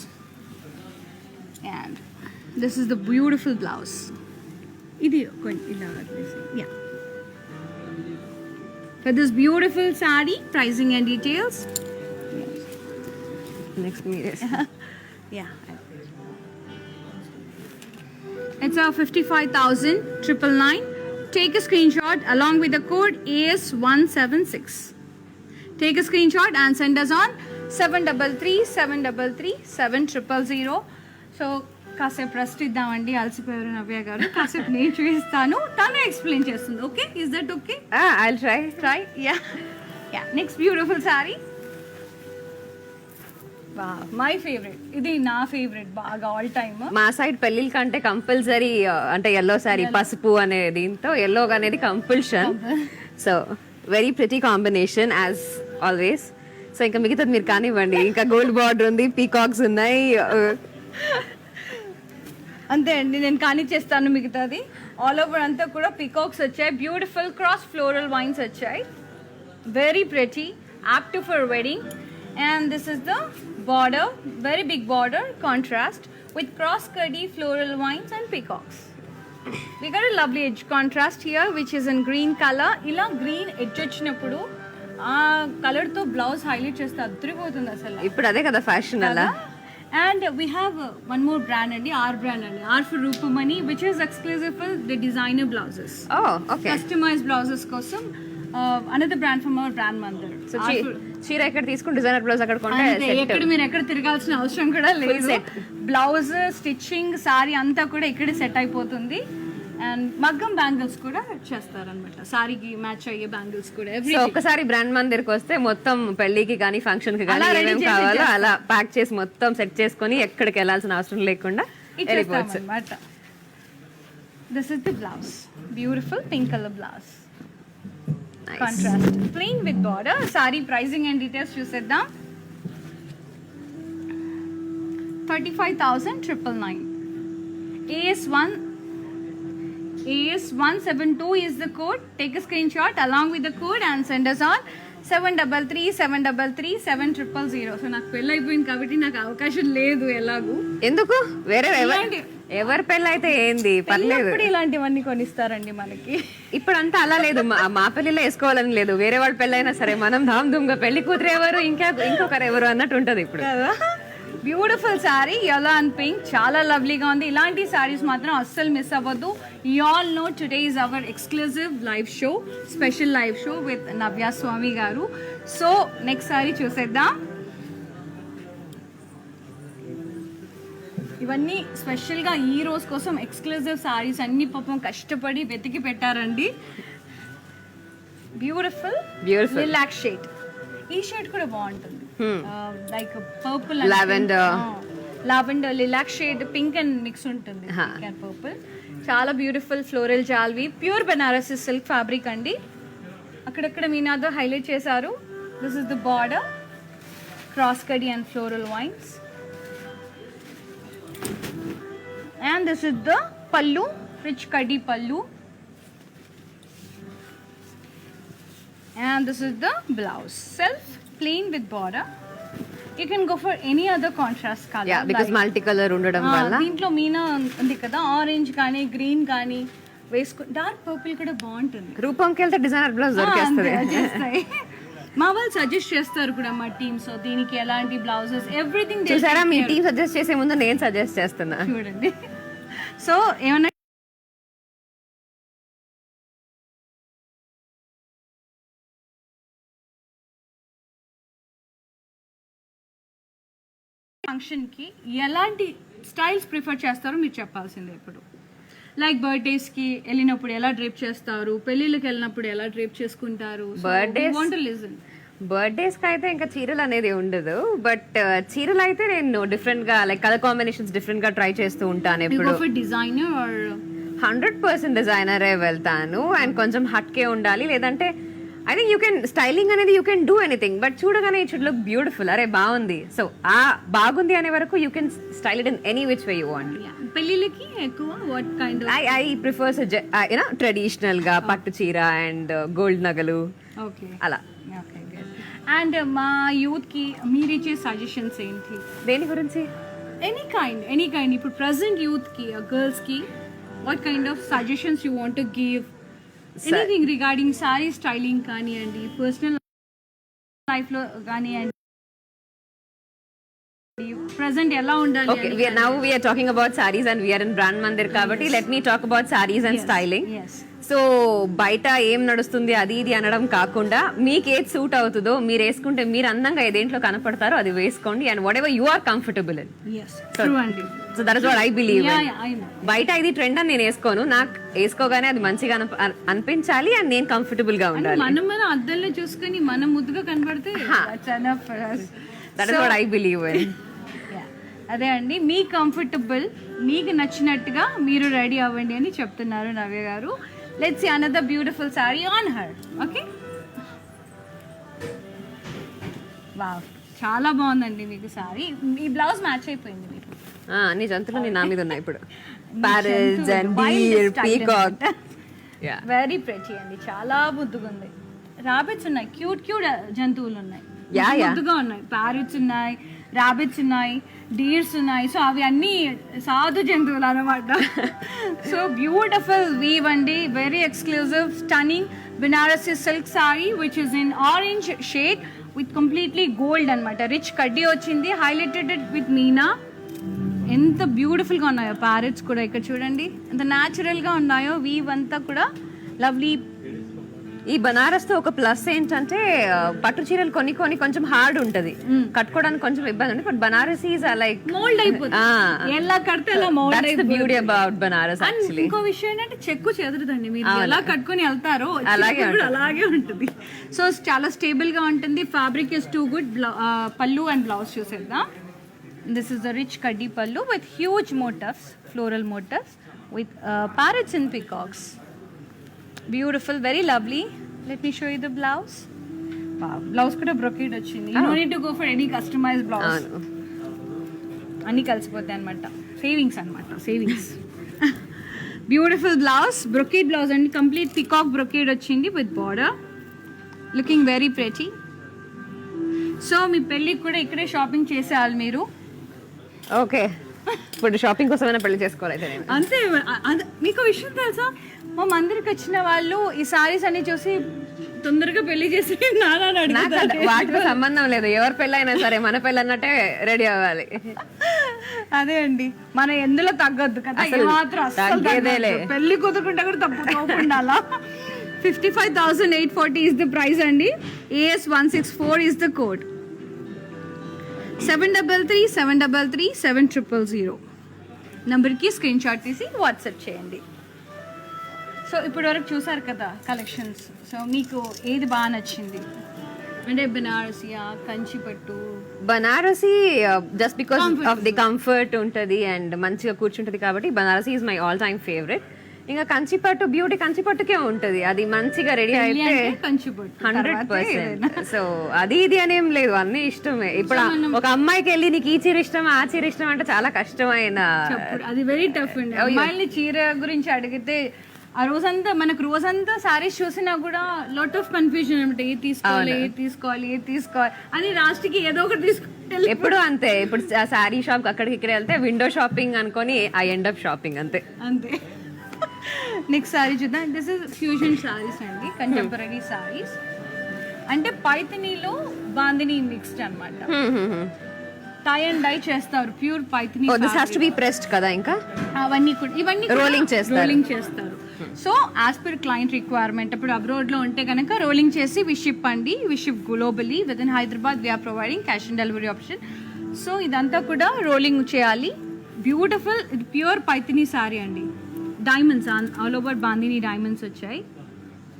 And this is the beautiful blouse. Idi ila yeah. For this beautiful saree, pricing and details. Next meet. Yeah. It's a 55,999. Take a screenshot along with the code AS176. Take a screenshot and send us on 733-733-7000. So కాసేపు rest ఇద్దామండి, అలసిపోయారు నవ్య గారు. కాసేపు నేను చూపిస్తాను, తను explain చేస్తుంది. Okay, is that okay? I'll try. Yeah. Next beautiful sorry. My favourite, ఇది నా favourite బాగా ఆల్ టైమ్. మా సైడ్ పెళ్ళిళ్ళ కంటే కంపల్సరీ అంటే ఎల్లో సారీ, పసుపు అనే దీంతో ఎల్లో అనేది compulsion. So very pretty combination as always. So ఇంకా మిగతాది మీరు కానివ్వండి. ఇంకా గోల్డ్ బార్డర్ ఉంది, పీకాక్స్ ఉన్నాయి. అంతే అండి, నేను కానిచ్చేస్తాను మిగతాది. ఆల్ ఓవర్ అంతా కూడా పీకాక్స్ వచ్చాయి, బ్యూటిఫుల్ క్రాస్ ఫ్లోరల్ వైన్స్ వచ్చాయి, very pretty, apt for wedding. And this is the border, very big border contrast with cross curdy floral vines and peacocks. We got a lovely edge contrast here which is in green color. Ila green edge వచ్చినప్పుడు ఆ colour తో blouse highlight చేస్తే అద్రిపోతుంది అసలు. ఇప్పుడు అదే కదా fashion అలా. And we have one more brand అండి, R brand అండి, R for Rupamani, which is exclusive for the designer blouses. Oh, okay. Customized blouses కోసం another brand from our brand Mandar. So చీర ఎక్కడ తీసుకుని డిజైనర్ బ్లౌజ్ అక్కడ కొంటే ఎక్కడ మీరు ఎక్కడ తిరగాల్సిన అవసరం కూడా లేదు. బ్లౌజ్ స్టిచ్చింగ్ సారీ అంతా కూడా ఇక్కడే సెట్ అయిపోతుంది. అండ్ మగ్గం బ్యాంగిల్స్ కూడా చేస్తారనమాట, సారీకి మ్యాచ్ అయ్యే బ్యాంగిల్స్ కూడా సో ఎవ్రీ ఒక్కసారి బ్రాండ్ మన దగ్గరికి వస్తే మొత్తం పెళ్లికి కానీ ఫంక్షన్ కి కానీ అలా ready ఏమేమి చేసి కావాలో అలా ప్యాక్ చేసి మొత్తం సెట్ చేసుకొని ఎక్కడికి వెళ్ళాల్సిన అవసరం లేకుండా వెళ్ళిపోవచ్చు. అనమాట. This is the blouse, beautiful pink colour blouse, contrast plain with border. Sari pricing and details చూసేద్దాం. 35,999. AS172 is the code. Take a screenshot along with the code and send us on 733-733-7000. So నాకు పెళ్ళి అయిపోయింది కాబట్టి నాకు అవకాశం లేదు ఎలాగూ. ఎందుకు వేరే ఇలాంటి- ఎవరి పెళ్ళి అయితే ఏంది పర్లేదు. పెళ్ళప్పుడు ఇలాంటివన్నీ కొనిస్తారండి మనకి. ఇప్పుడంతా అలా లేదు, మా పెళ్లిలో వేసుకోవాలని లేదు, వేరే వాళ్ళ పెళ్ళైనా సరే మనం ధామ్ ధూమ్ గా పెళ్లి కూతురు ఎవరు ఇంకొకరు ఎవరు అన్నట్టు ఉంటది ఇప్పుడు కదా. Beautiful sari yellow and pink, చాలా లవ్లీగా ఉంది. ఇలాంటి శారీస్ మాత్రం అస్సలు మిస్ అవ్వద్దు. You all know today is our exclusive live show, special live show with Navya Swamy garu. So next sari చూసేద్దాం. ఇవన్నీ స్పెషల్గా ఈ రోజు కోసం ఎక్స్క్లూజివ్ శారీస్ అన్ని పాపం కష్టపడి వెతికి పెట్టారండి. Beautiful lilac shade. ఈ షేడ్ కూడా బాగుంటుంది, like purple lavender lilac shade, pink and mix ఉంటుంది, పింక్ అండ్ పర్పుల్. చాలా బ్యూటిఫుల్ ఫ్లోరల్ జాల్వి, ప్యూర్ బెనారసి సిల్క్ ఫ్యాబ్రిక్ అండి. అక్కడక్కడ మీనాతో హైలైట్ చేశారు. This is the border, cross kadi and floral vines. And this is the pallu, rich kadi pallu. And this is the blouse, self plain with border. You can go for any other contrast color. Yeah because multi colour ఉండడం వల్ల. దీంట్లో మీనా ఉంది కదా, orange కానీ green కానీ వేసుకో. Dark purple కూడా బాగుంటుంది. రూపంకి వెళ్తే డిజైనర్ బ్లౌజ్ దొరికేస్తుంది. మా వాళ్ళు సజెస్ట్ చేస్తారు కూడా మా టీమ్. సో దీనికి ఎలాంటి బ్లౌజెస్ ఎవ్రీథింగ్ చూసారా, మీ టీం సజెస్ట్ చేసే ముందు నేను సజెస్ట్ చేస్తున్నా చూడండి. సో ఏమన్నా ఫంక్షన్కి ఎలాంటి స్టైల్స్ ప్రిఫర్ చేస్తారో మీరు చెప్పాల్సిందే. ఇప్పుడు లైక్ బర్త్డేస్కి వెళ్ళినప్పుడు ఎలా డ్రేప్ చేస్తారు, పెళ్ళిళ్ళకి వెళ్ళినప్పుడు ఎలా డ్రేప్ చేసుకుంటారు. బర్త్డేస్ కి అయితే ఇంకా చీరలు అనేది ఉండదు, బట్ చీరలు అయితే నేను డిఫరెంట్ గా లైక్ కలర్ కాంబినేషన్స్ డిఫరెంట్ గా ట్రై చేస్తూ ఉంటాను. ఎప్పుడు డిజైనర్ ఆర్ 100% డిజైనరే వెళ్తాను. అండ్ కొంచెం హట్కే ఉండాలి, లేదంటే I think you can styling అనేది you can do anything, but చూడగానే ఇట్ షుడ్ లుక్ బ్యూటిఫుల్. అరే బాగుంది, సో ఆ బాగుంది అనే వరకు you can style it in any which way you want. పెళ్ళిళ్ళకి ఎక్కువ what kind of I prefers you know traditional గా పట్టు చీర అండ్ గోల్డ్ నగలు ఓకే అలా. అండ్ మా యూత్కి మీరు ఇచ్చే సజెషన్స్ ఏంటి? దేని గురించి? ఎనీ కైండ్ ఇప్పుడు ప్రజెంట్ యూత్కి గర్ల్స్కి what kind of suggestions you want to give? Anything regarding sari styling కానివ్వండి, పర్సనల్ లైఫ్లో కానివ్వండి, present ఎలా ఉండాలి. Okay, now we are talking about sarees and we are in Brand Mandir కాబట్టి let me talk about sarees and styling. Yes. So బయట ఏం నడుస్తుంది అది ఇది అనడం కాకుండా మీకు ఏది సూట్ అవుతుందో మీరు వేసుకుంటే మీరు అందంగా ఏదేంట్లో కనపడతారో అది వేసుకోండి. And whatever you are comfortable in. Yes, true అండి. So that is what I believe. I know. బయట ఇది ట్రెండ్ అని నేను వేసుకోను, నాకు వేసుకోగానే అది మంచిగా అనిపించాలి అండ్ నేను కంఫర్టబుల్ గా ఉండాలి. మనం అద్దంలో చూసుకొని మనం ముద్దుగా కనబడితే that's enough for us. That is what I believe in. అదే అండి, మీ కంఫర్టబుల్ మీకు నచ్చినట్టుగా మీరు రెడీ అవ్వండి అని చెప్తున్నారు నవ్య గారు. Let's see another beautiful sari on her. Okay, wow, చాలా బాగుందండి మీకు సారీ. ఈ బ్లౌజ్ మ్యాచ్ అయిపోయింది మీకు. నీ జంతువులు నీ నా మీద ఉన్నాయి ఇప్పుడు. Parrots and deer, peacock. Very pretty అండి, చాలా ముద్దుగా ఉంది. రాబిట్స్ ఉన్నాయి, క్యూట్ జంతువులు ఉన్నాయి, ముద్దుగా ఉన్నాయి. ప్యారెట్స్ ఉన్నాయి, రాబిట్స్ ఉన్నాయి, డీర్స్ ఉన్నాయి. సో అవి అన్ని సాధు జంతువులు అనమాట. సో బ్యూటిఫుల్ వీవ్ అండి, very exclusive stunning Banarasi silk sorry which is in orange shade with completely gold అనమాట. రిచ్ కడ్డీ వచ్చింది, హైలైటెడ్ విత్ మీనా. ఎంత బ్యూటిఫుల్గా ఉన్నాయో ప్యారెట్స్ కూడా. ఇక్కడ చూడండి ఎంత న్యాచురల్గా ఉన్నాయో. వీవ్ అంతా కూడా లవ్లీ ఈ బనారస్ తో ఒక ప్లస్ ఏంటంటే పట్టు చీరలు కొన్ని కొన్ని కొంచెం హార్డ్ ఉంటది, కట్టుకోవడానికి కొంచెం ఇబ్బంది ఉంది. But Banaras is like mould అయిపోతుంది, ఎలా కడితే అలా మోల్డ్ అయిపోతుంది. Beauty about Banaras actually. ఇంకో విషయం ఏంటంటే చెక్కు చెదరదండి, మీరు ఎలా కట్టుకొని వెళ్తారో అలాగే ఉంటుంది. సో చాలా స్టేబుల్ గా ఉంటుంది. Fabric is too good. Pallu and blouse చూసేద్దాం. This is the rich kaddi pallu with huge motifs, floral motifs with parrots and peacocks. Beautiful, very lovely. Let me show you the blouse. Wow, blouse kuda brocade ochindi. You don't need to go for any customized blouse. Anni kalisipotayi anamata. Savings. Beautiful blouse, brocade blouse and complete peacock brocade ochindi with border. Looking very pretty. So మీ పెళ్ళికి కూడా ఇక్కడే shopping చేసేయాలి మీరు. Okay, ఇప్పుడు shopping కోసమైనా పెళ్లి చేసుకోవాలి నేను. అంతే. మీకు విషయం తెలుసా, మా మందిరికి వచ్చిన వాళ్ళు ఈ సారీస్ అన్ని చూసి తొందరగా పెళ్లి చేసి వాటితో సంబంధం లేదు, ఎవరి పెళ్ళి అయినా సరే మన పెళ్ళి అన్నట్టే రెడీ అవ్వాలి. అదే అండి, మన ఎందులో తగ్గద్దు కదా, పెళ్లి కుదురుకుంటే కూడా తప్పకుండా. 55,840 is the price అండి. AS164 is the code. 733-733-7000 నంబర్కి స్క్రీన్ షాట్ తీసి వాట్సాప్ చేయండి. సో ఇప్పటి వరకు చూసారు కదా కలెక్షన్స్. సో మీకు ఏది బాగా నచ్చింది? అంటే బనారసియా, Kanchipattu? Banarasi just because of the comfort ఉంటుంది అండ్ మంచిగా కూర్చుంటుంది కాబట్టి Banarasi is my all time favourite. ఇంకా కంచిపట్టు బ్యూటీ కంచిపట్టుకే ఉంటది, అది మంచిగా రెడీ అయితే 100%. సో అది ఇది అనేం లేదు, అన్ని ఇష్టమే. ఇప్పుడు ఒక అమ్మాయికి వెళ్ళి నీకు ఈ చీర ఇష్టం ఆ చీర ఇష్టం అంటే చాలా కష్టమైన, అది వెరీ టఫ్ అండి. అమ్మాయిని చీర గురించి అడిగితే ఆ రోజంతా సారీస్ చూసినా కూడా లాట్ ఆఫ్ కన్ఫ్యూజన్ అనమాట. ఏది తీసుకోవాలి అని లాస్ట్కి ఏదో ఒకటి తీసుకోవాలి. ఎప్పుడు అంతే. ఇప్పుడు సారీ షాప్ అక్కడికి ఇక్కడ వెళ్తే విండో షాపింగ్ అనుకొని ఆ ఎండ్ ఆఫ్ షాపింగ్ అంతే. నెక్స్ట్ సారీ చూద్దాం. దిస్ ఇస్ ఫ్యూజన్ సారీస్ అండి, కంటెంపరీ సారీస్. అంటే పైథనీలో బాందిని మిక్స్డ్ అన్నమాట. టై అండ్ డై చేస్తారు, pure Paithani. This has to be pressed కదా, ఇంకా ఇవన్నీ రోలింగ్ చేస్తారు. So as per client requirement, ఇప్పుడు అబ్రాడ్ లో ఉంటే కనుక రోలింగ్ చేసి we ship globally. With in Hyderabad we are providing cash on delivery option. So ఇదంతా కూడా రోలింగ్ చేయాలి. బ్యూటిఫుల్, ఇది ప్యూర్ పైథనీ సారీ అండి. Diamonds all over bandhani diamonds వచ్చాయి,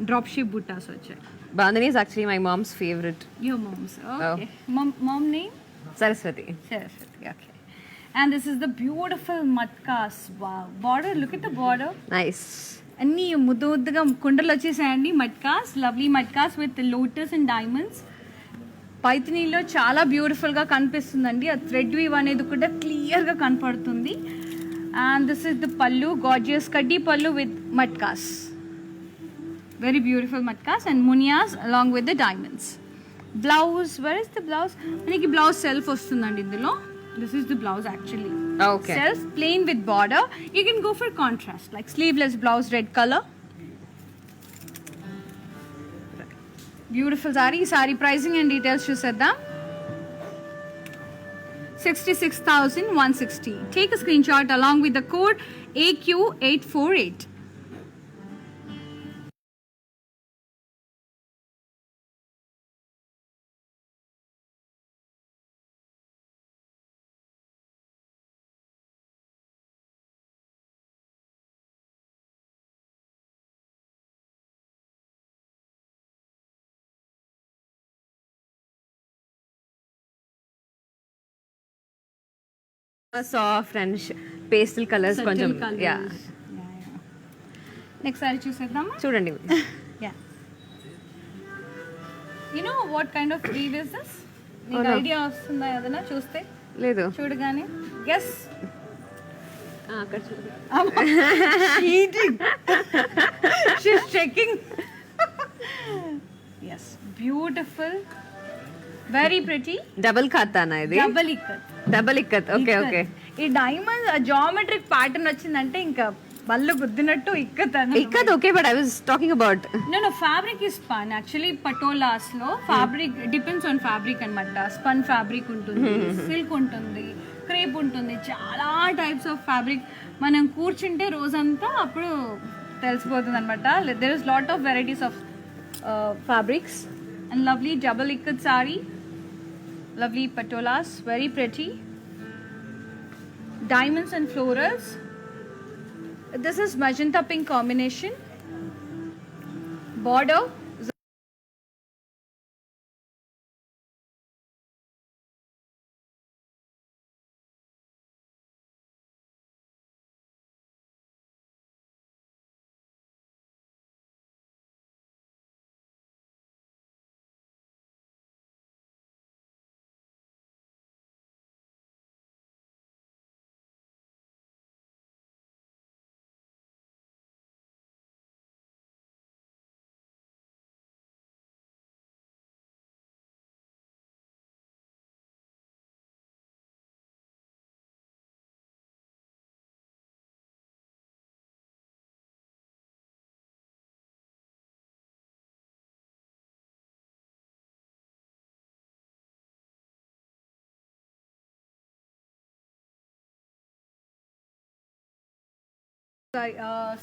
డ్రాప్ షేప్ బుట్టాస్ వచ్చాయి. Bandhani is actually my mom's favourite. Your mom's? Okay. Mom name Saraswati. Okay. And this is the beautiful matkas. Wow, border, look at the border. Nice. అన్ని ముద్దుగా కుండలు వచ్చేసాయండి. Matkas, lovely matkas with lotus and diamonds. పైథనీలో చాలా బ్యూటిఫుల్గా కనిపిస్తుందండి. ఆ థ్రెడ్ వీవ్ అనేది కూడా క్లియర్గా కనపడుతుంది. And this is the pallu, gorgeous kadi pallu with matkas. Very beautiful matkas and munias along with the diamonds. Blouse, where is the blouse? మనకి బ్లౌజ్ సెల్ఫ్ వస్తుందండి ఇందులో. This is the blouse actually. Okay. Self plain with border. You can go for contrast like sleeveless blouse, red color. Beautiful saree pricing and details chuseddam. 66,160. Take a screenshot along with the code AQ848. Soft and pastel colors కొంచెం. Yeah. Next saree చూసేద్దామా? చూడండి. Yeah. You know what kind of weave is this? మీకు idea వస్తుందా ఏదైనా చూస్తే? లేదు. చూడగానే guess. అక్కడ చూడండి. She's checking. Yes, beautiful. Very pretty. Double ఖాతానా ఇది? డబుల్ ఇక్కత్. Okay okay. ఈ డైమండ్ జామెట్రిక్ ప్యాటర్న్ వచ్చిందంటే ఇంకా బల్లు గుద్దినట్టు ikkat. Okay, but I was talking about no fabric is spun. Actually patolas లో ఫ్యాబ్రిక్ డిపెండ్స్ ఆన్ ఫ్యాబ్రిక్ అన్నమాట. స్పన్ ఫ్యాబ్రిక్ ఉంటుంది, సిల్క్ ఉంటుంది, క్రేప్ ఉంటుంది, చాలా టైప్స్ ఆఫ్ ఫ్యాబ్రిక్. మనం కూర్చుంటే రోజంతా అప్పుడు తెలిసిపోతుంది అనమాట. There is lot of varieties of fabrics and lovely double ikat sari, lovely patolas, very pretty, diamonds and florals. This is magenta pink combination, border.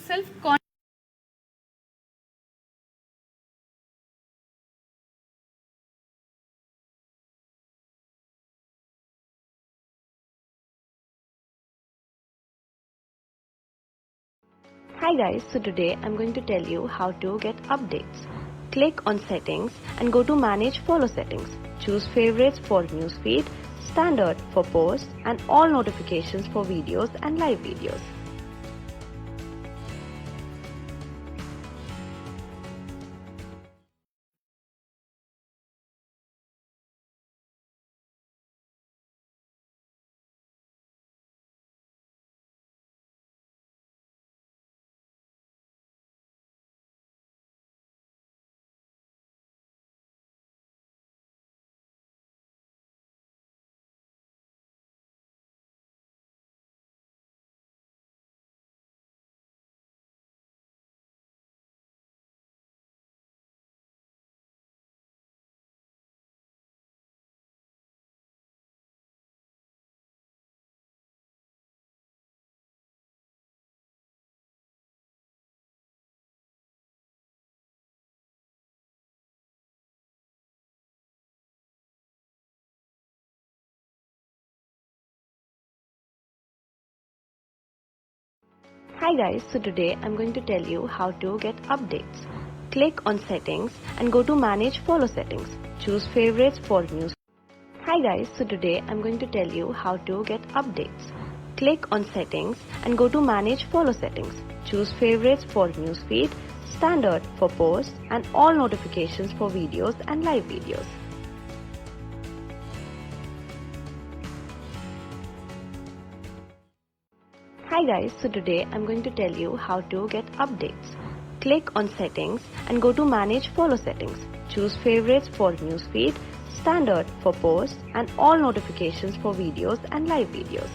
Self con. Hi guys, so today I'm going to tell you how to get updates. Click on settings and go to manage follow settings. Choose favorites for newsfeed, standard for posts and all notifications for videos and live videos. Hi guys, so today I'm going to tell you how to get updates. Click on settings and go to manage follow settings. Choose favorites for news. Hi guys, so today I'm going to tell you how to get updates. Click on settings and go to manage follow settings. Choose favorites for newsfeed, standard for posts and all notifications for videos and live videos. Hi guys, so today I'm going to tell you how to get updates. Click on settings and go to manage follow settings. Choose favorites for newsfeed, standard for posts and all notifications for videos and live videos.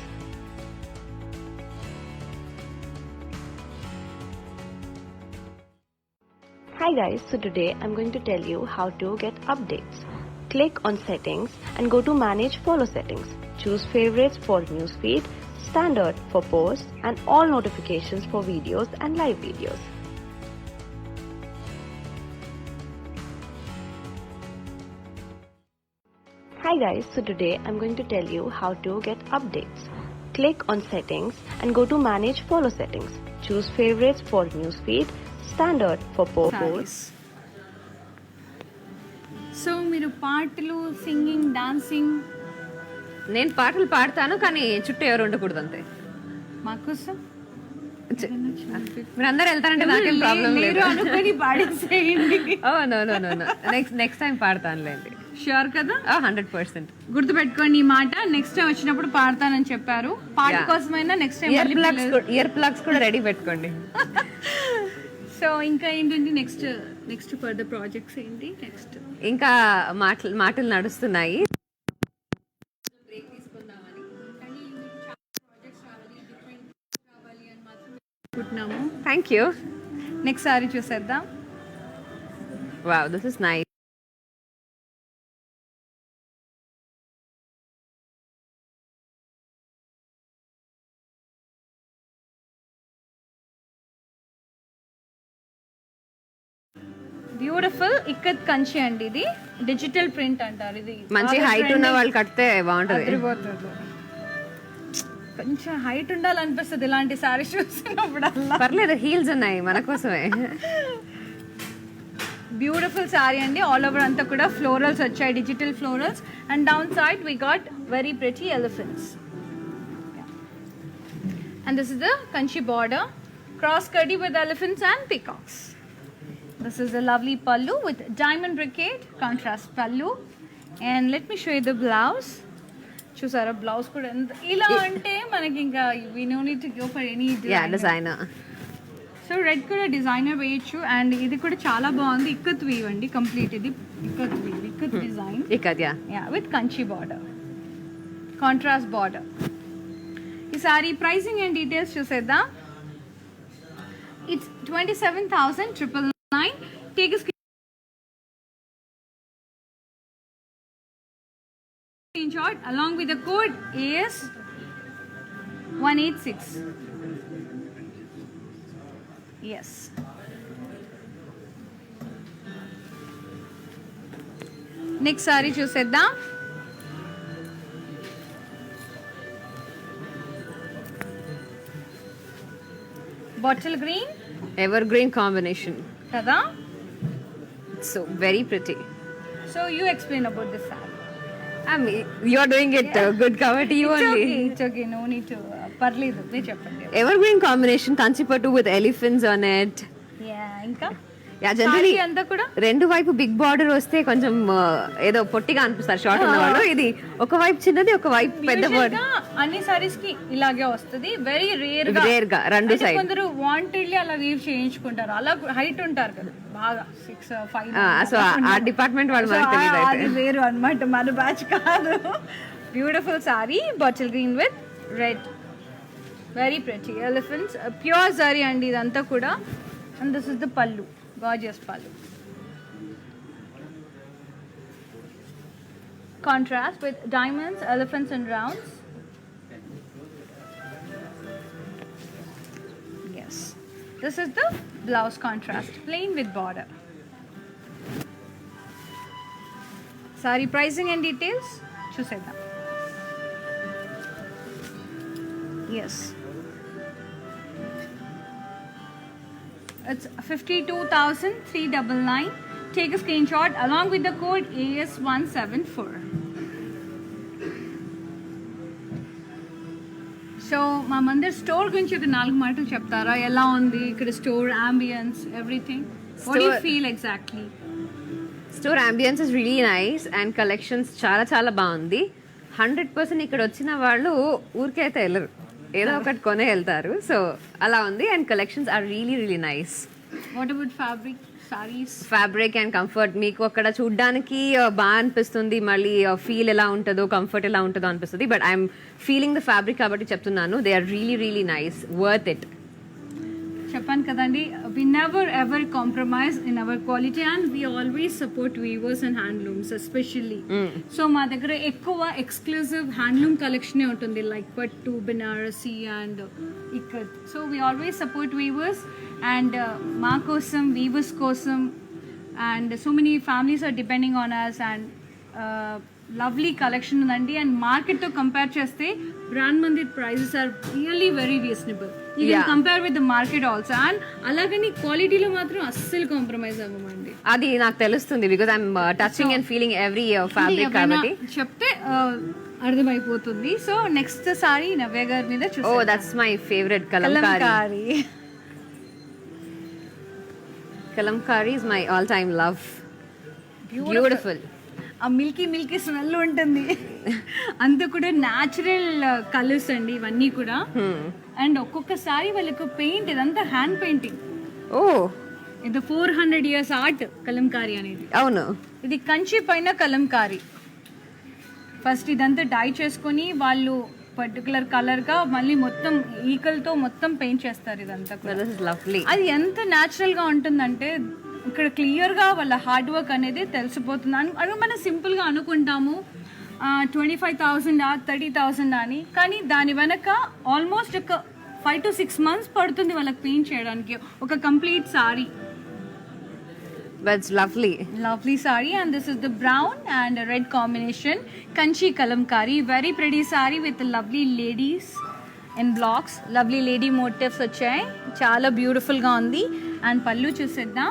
Hi guys, so today I'm going to tell you how to get updates. Click on settings and go to manage follow settings. Choose favorites for newsfeed, standard for posts and all notifications for videos and live videos. Hi guys, so today I'm going to tell you how to get updates. Click on settings and go to manage follow settings. Choose favorites for newsfeed, standard for posts. So మీరు పాటలు singing dancing నేను పాటలు పాడతాను కానీ చుట్టూ ఎవరు ఉండకూడదు అంతే. మాకోసం మీరు అందరు వెళ్తారంటే నాకేం ప్రాబ్లం లేదు. మీరు అనుకొని పాడేసేయండి. నెక్స్ట్ టైం పాడతానులేండి. ష్యూర్ కదా? 100%. గుర్తుపెట్టుకోండి ఈ మాట. నెక్స్ట్ టైం వచ్చినప్పుడు పాడతానని చెప్పారు. పాట కోసమైనా నెక్స్ట్ టైం ఇయర్ ప్లగ్స్ కూడా రెడీ పెట్టుకోండి. సో ఇంకా ఏంటంటే నెక్స్ట్ ఫర్దర్ ప్రాజెక్ట్స్ ఏంటి? నెక్స్ట్ ఇంకా మాటలు నడుస్తున్నాయి. Thank you. నెక్స్ట్ సారి చూసేద్దాం. Wow, this is nice. Beautiful ikat Kanchi అండి, ఇది డిజిటల్ ప్రింట్ అంటారు. ఇది మంచి హైట్ ఉన్న వాళ్ళు కడితే బాగుంటది. అదిరిపోతుంది. కొంచెం హైట్ ఉండాలనిపిస్తుంది ఇలాంటి సారీస్ చూసినప్పుడల్లా. పర్లేదు, హీల్స్ ఉన్నాయి మన కోసమే. బ్యూటిఫుల్ సారీ అండి, ఆల్ ఓవర్ అంతా కూడా ఫ్లోరల్స్ వచ్చాయి, digital florals. And down side we got very pretty elephants. And this is the Kanchi border, cross curdy with elephants and peacocks. This is a lovely pallu with diamond brocade contrast pallu. And let me show you the blouse. చూసారా blouse కూడా ఇలా అంటే మనకి ఇంకా we no need to go for any designer. So red కూడా designer వేయచ్చు. అండ్ ఇది కూడా చాలా బాగుంది, ఇక్కత్ వీవ్ అండి కంప్లీట్. ఇది ikat weave, ikat design, yeah with Kanchi border, contrast border. ఈ సారీ ప్రైసింగ్ అండ్ డీటెయిల్స్ చూసేద్దాం. It's 27,999. Take a screenshot along with the code AS186. Yes. Next saree చూసేద్దాం. Bottle green. Evergreen combination. Kada? So very pretty. So you explain about this saree. I mean, you're doing it good cover to you only. It's okay. No need to. Parledu. Me cheppandi. Evergreen combination, kanchipattu with elephants on it. Yeah, ఇంకా yeah generally saree అంతా కూడా రెండు వైపు big border వస్తే కొంచెం ఏదో పొట్టిగా అనిపిస్తారు షార్ట్ ఉన్న వాళ్ళు. ఇది ఒక వైపు చిన్నది, ఒక వైపు పెద్ద బార్డర్. అన్ని సారీస్ కి ఇలాగే వస్తుంది. వెరీ రేర్ గా రెండు సైడ్. కొందరు వాంటెడ్లీ అలా వీవ్ చేయించుకుంటారు, అలా హైట్ ఉంటారు కదా బాగా 6, 5. సో ఆ డిపార్ట్మెంట్ వాళ్ళు మనకు తెలియదు అయితే. అది వేరు అన్నమాట, మన బ్యాచ్ కాదు. Beautiful sari, bottle green with red, very pretty elephants, pure sorry అండి ఇదంతా కూడా. అండ్ దిస్ ఇస్ ద పల్లు, gorgeous pallu. Contrast with diamonds, elephants and rounds. Yes. This is the blouse contrast, plain with border. Saree pricing and details చూసేద్దాం. Yes. It's 52,399. Take a screenshot along with the code AS174. So మా Mandir store గురించి ఒక 4 మాటలు చెప్తారా? ఎలా ఉంది ఇక్కడ store ambience, everything? What do you feel exactly? Store ambience is really nice and collections చాలా చాలా బాగుంది. 100% ఇక్కడ వచ్చిన వాళ్ళు ఊరికైతే వెళ్ళరు, ఏదో ఒకటి కొనే వెళ్తారు. సో అలా ఉంది. And collections are really really nice. What about fabric, saris? Fabric and comfort మీకు అక్కడ చూడ్డానికి బాగా అనిపిస్తుంది, మళ్ళీ ఫీల్ ఎలా ఉంటుందో, కంఫర్ట్ ఎలా ఉంటుందో అనిపిస్తుంది. But I'm feeling the fabric కాబట్టి చెప్తున్నాను, they are really really nice, worth it. చెప్పాను కదండి, we never ever compromise in our quality and we always support weavers and handlooms especially. So మా దగ్గర ఎక్కువ ఎక్స్క్లూజివ్ హ్యాండ్లూమ్ కలెక్షనే ఉంటుంది, like pattu, Banarasi and ikat. So we always support weavers and మా కోసం, weavers కోసం, and so many families are depending on us. And lovely collection ఉందండి. And మార్కెట్తో కంపేర్ చేస్తే brand Mandir prices are really very reasonable. You can compare with the market also. And అలాగని క్వాలిటీలో మాత్రం అస్సలు కాంప్రమైజ్ అవ్వమండి, అది నాకు తెలుస్తుంది. Because I'm touching and feeling every fabric కాబట్టి చెప్తే అర్థమైపోతుంది. సో నెక్స్ట్ సారీ నవ్య గారి మీద చూసి. Oh that's my favourite Kalamkari. Kalamkari is my all time love. Beautiful. ఆ మిల్కీ మిల్కీ స్మెల్ ఉంటుంది, అంతా కూడా న్యాచురల్ కలర్స్ అండి ఇవన్నీ కూడా. అండ్ ఒక్కొక్కసారి వాళ్ళకు పెయింట్ ఇదంతా హ్యాండ్ పెయింటింగ్. ఓ ఇది 400 years ఆర్ట్ కలంకారీ అనేది. అవును, ఇది కంచి పైన కలంకారీ. ఫస్ట్ ఇదంతా డై చేసుకొని వాళ్ళు పర్టికులర్ కలర్ గా మళ్ళీ మొత్తం ఈకలతో మొత్తం పెయింట్ చేస్తారు ఇదంతా కూడా. లవ్లీ. అది ఎంత న్యాచురల్ గా ఉంటుందంటే ఇక్కడ క్లియర్ గా వాళ్ళ హార్డ్ వర్క్ అనేది తెలిసిపోతుంది. అని మనం సింపుల్ గా అనుకుంటాము 25,000 30,000 అని, కానీ దాని వెనక ఆల్మోస్ట్ ఒక 5 to 6 months పడుతుంది వాళ్ళకి పెయింట్ చేయడానికి ఒక complete sorry. But it's lovely. Lovely sari, and this is the brown and a red combination. Kanchi kalamkari, very pretty sari with lovely ladies in blocks. Lovely lady motifs వచ్చాయి, చాలా beautiful గా ఉంది. And పళ్ళు చూసేద్దాం.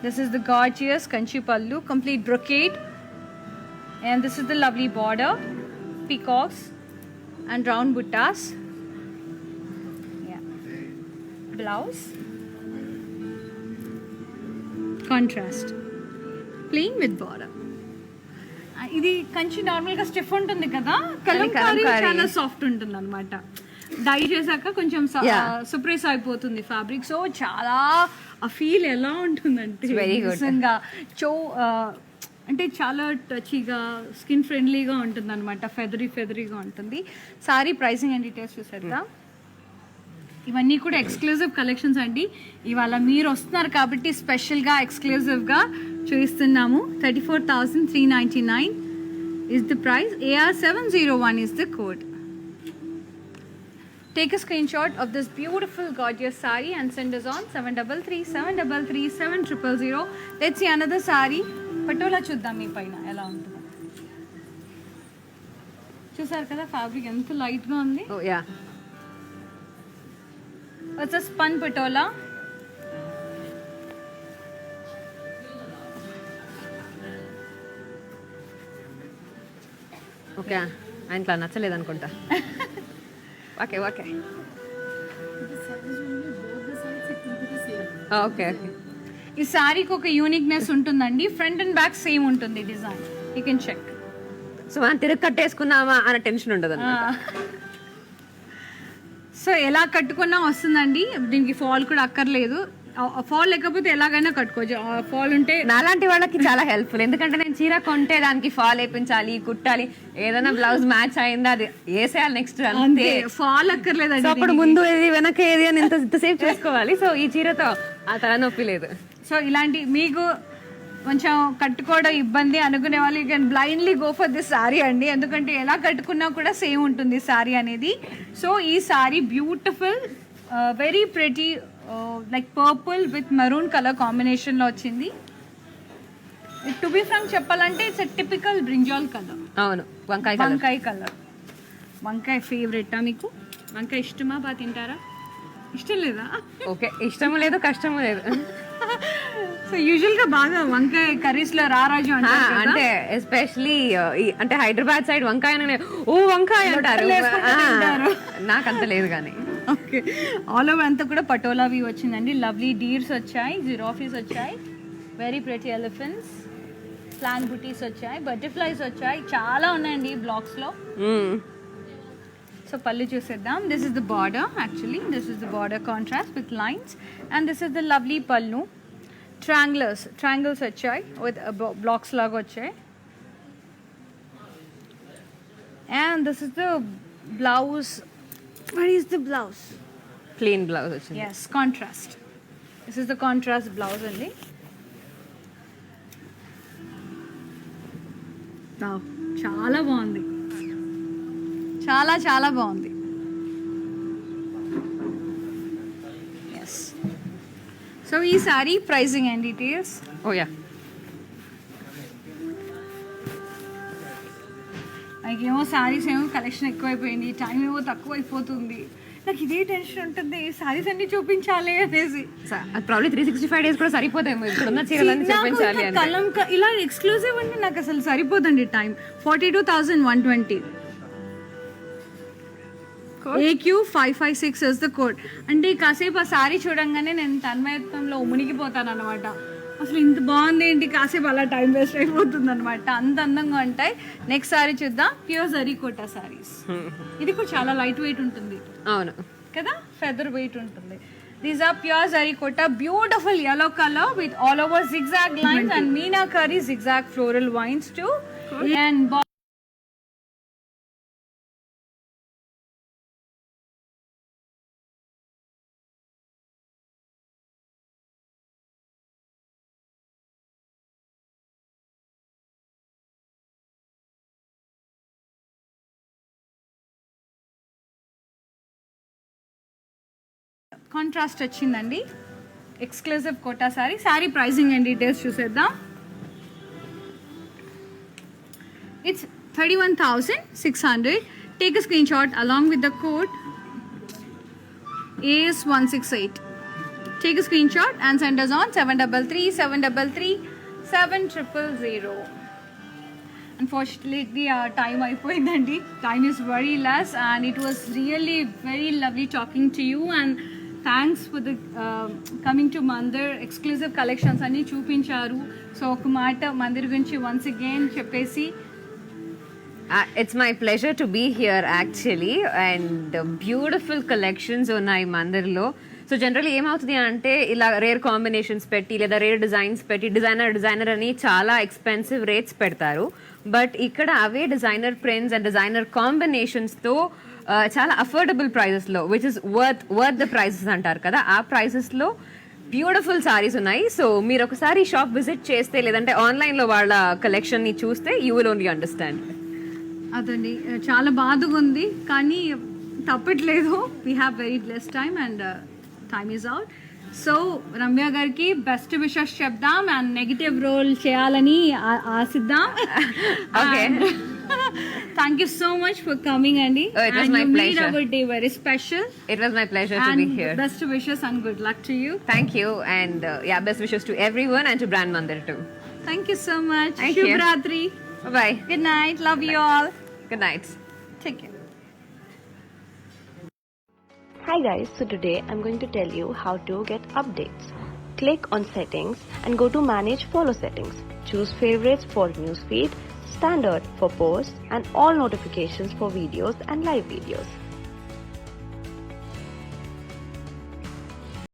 This is the gorgeous kanchi pallu, complete brocade, and this is the lovely border, peacocks and round buttas. Yeah. Blouse. Contrast plain with border. ఇది Kanchi normal గా stiff ఉంటుంది కదా, కలంకారీ చాలా సాఫ్ట్ ఉంటుంది అనమాట. డై చేశాక కొంచెం సప్రెస్ అయిపోతుంది ఫ్యాబ్రిక్. సో చాలా ఆ ఫీల్ ఎలా ఉంటుందంటే నిజంగా అంటే చాలా టచీగా, స్కిన్ ఫ్రెండ్లీగా ఉంటుంది అనమాట. ఫెదరీగా ఉంటుంది. సారీ ప్రైసింగ్ అండ్ డీటెయిల్స్ చూసేద్దాం. ఇవన్నీ కూడా ఎక్స్క్లూజివ్ కలెక్షన్స్ అండి. ఇవాళ మీరు వస్తున్నారు కాబట్టి స్పెషల్గా ఎక్స్క్లూజివ్గా చూపిస్తున్నాము. 34,399 is the price. AR701 is the code. Take a screenshot of this beautiful gorgeous saree and send us on 733-733-7000. Let's see another saree. Patola చూద్దాం మీ పైన ఎలా ఉంటుందో. చూసారు కదా ఫ్యాబ్రిక్ ఎంత లైట్గా ఉంది. Oh yeah. It's a spun patola. Okay, ఆయనకి నచ్చలేదు అనుకుంటా. Okay okay okay. ఈ సారీకి ఒక యూనిక్నెస్ ఉంటుందండి. ఫ్రంట్ అండ్ బ్యాక్ సేమ్ ఉంటుంది design. You can check. So మనం తిరగ కట్టేసుకున్నామా అన్న టెన్షన్ ఉండదు. సో ఎలా కట్టుకున్నా వస్తుందండి. దీనికి ఫాల్ కూడా అక్కర్లేదు. ఫాల్ లేకపోతే ఎలాగైనా కట్టుకోవచ్చు. ఫాల్ ఉంటే నాలాంటి వాళ్ళకి చాలా హెల్ప్ఫుల్. ఎందుకంటే నేను చీర కొంటే దానికి ఫాల్ వేయించాలి, కుట్టాలి, ఏదైనా బ్లౌజ్ మ్యాచ్ అయిందా అది వేసేయాలి నెక్స్ట్. అంతే, ఫాల్ అక్కర్లేదండి. అప్పుడు ముందు ఏది వెనక ఏది అని ఇంతసేపు చేసుకోవాలి. సో ఈ చీరతో ఆ తలనొప్పి లేదు. సో ఇలాంటి మీకు కొంచెం కట్టుకోవడం ఇబ్బంది అనుకునే వాళ్ళు you can blindly go for this sorry అండి. ఎందుకంటే ఎలా కట్టుకున్నా కూడా సేమ్ ఉంటుంది సారీ అనేది. సో ఈ sorry beautiful, very pretty, like purple with maroon colour కాంబినేషన్లో వచ్చింది. టు బి ఫ్రాంక్ చెప్పాలంటే it's a typical brinjal colour. అవును, వంకాయ కలర్. వంకాయ ఫేవరెటా మీకు? వంకాయ ఇష్టమా? బాగా తింటారా? ఇష్టం లేదా? ఓకే, ఇష్టము లేదు, కష్టము లేదు. సో యూజువల్ గా బాగా వంకాయ కర్రీస్ లో రారాజు అంటే ఎస్పెషలీ అంటే హైదరాబాద్ సైడ్ వంకాయ ఓ వంకాయ అంటారు. నాకు అంత లేదు కానీ. ఓకే, ఆల్ ఓవర్ అంతా కూడా పటోలావి వచ్చిందండి. లవ్లీ డీర్స్ వచ్చాయి, జిరాఫీస్ వచ్చాయి, వెరీ ప్రెటీ ఎలిఫెంట్స్, ప్లాన్ బుటీస్ వచ్చాయి, బటర్ఫ్లైస్ వచ్చాయి, చాలా ఉన్నాయండి బ్లాక్స్ లో. సో పళ్ళు చూసేద్దాం. This is the border. Actually this is the border contrast with lines, and this is the lovely పళ్ళు. ట్రయాంగిల్స్ వచ్చాయి విత్ బ్లాక్స్ లాగా వచ్చాయి. And this is the blouse. Where is the blouse? Plain blouse వచ్చింది. Yes, contrast. This is the contrast blouse only. Wow, చాలా బాగుంది. చాలా బాగుంది. Yes. So ఈ sorry pricing and details. Oh yeah. నాకేమో శారీస్ ఏమో కలెక్షన్ ఎక్కువైపోయింది, టైం ఏమో తక్కువ అయిపోతుంది. నాకు ఇదే టెన్షన్ ఉంటుంది, శారీస్ అన్ని చూపించాలి అనేసి. ప్రాబ్లీ 365 days కూడా సరిపోతాయి ఇప్పుడున్న చీరలన్నీ చూపించాలి అని. ఇలా ఎక్స్క్లూజివ్ అంటే నాకు అసలు సరిపోదండి time. 42,120. AQ556 is the code. అంటే కాసేపు ఆ శారీ చూడంగానే నేను తన్మయత్వంలో మునిగిపోతాను అనమాట. అసలు ఇంత బాగుంది ఏంటి, కాసేపు అలా టైం వేస్ట్ అయిపోతుంది అనమాట. అంత అందంగా ఉంటాయి. నెక్స్ట్ సారీ చూద్దాం. ప్యూర్ జరీ కోటా సారీస్. ఇది కూడా చాలా లైట్ వెయిట్ ఉంటుంది. అవును కదా, ఫెదర్ వెయిట్ ఉంటుంది. These are pure zari Kota, beautiful yellow color with all over zigzag lines and meenakari zigzag floral vines too. And contrast వచ్చిందండి. Exclusive Kota sari. Sari pricing and details చూసేద్దాం. It's 31,600. Take a screenshot along with the code AS168. Take a screenshot and send us on 733-733-7000. Unfortunately, our time అయిపోయిందండి. Time is very less and it was really very lovely talking to you, and thanks for the coming to Mandir exclusive collections అన్ని చూపించారు. So ఒక మాట మందిర్ గురించి once again చెప్పేసి. It's my pleasure to be here actually, and beautiful collections ఉన్నాయి మందిర్లో. So generally ఏమవుతుంది అంటే ఇలా రేర్ కాంబినేషన్స్ పెట్టి లేదా రేర్ డిజైన్స్ పెట్టి డిజైనర్ అని చాలా ఎక్స్పెన్సివ్ రేట్స్ పెడతారు. బట్ ఇక్కడ అవే డిజైనర్ ప్రింట్స్ అండ్ డిజైనర్ కాంబినేషన్స్తో చాలా అఫోర్డబుల్ ప్రైజెస్లో, which is worth the prices అంటారు కదా, ఆ ప్రైజెస్లో బ్యూటిఫుల్ సారీస్ ఉన్నాయి. సో మీరు ఒకసారి షాప్ విజిట్ చేస్తే లేదంటే ఆన్లైన్లో వాళ్ళ కలెక్షన్ని చూస్తే యూ విల్ ఓన్లీ అండర్స్టాండ్. అదండి చాలా బాధగా ఉంది కానీ తప్పట్లేదు. We have very less time and time is out. So Ramya గారికి బెస్ట్ విషెస్ చెప్దాం అండ్ నెగిటివ్ రోల్ చేయాలని ఆశిద్దాం. Thank you so much for coming అండి. It was my pleasure. Our day very special. It was my pleasure to be here. Best wishes and good luck to you. Thank you, and best wishes to everyone and to Brand Mandir too. Thank you so much. Thank you. Shubhratri. Bye. Good night. Love you all. Good night. Take care. Hi guys, so today I'm going to tell you how to get updates. Click on settings and go to manage follow settings. Choose favorites for newsfeed, standard for posts, and all notifications for videos and live videos.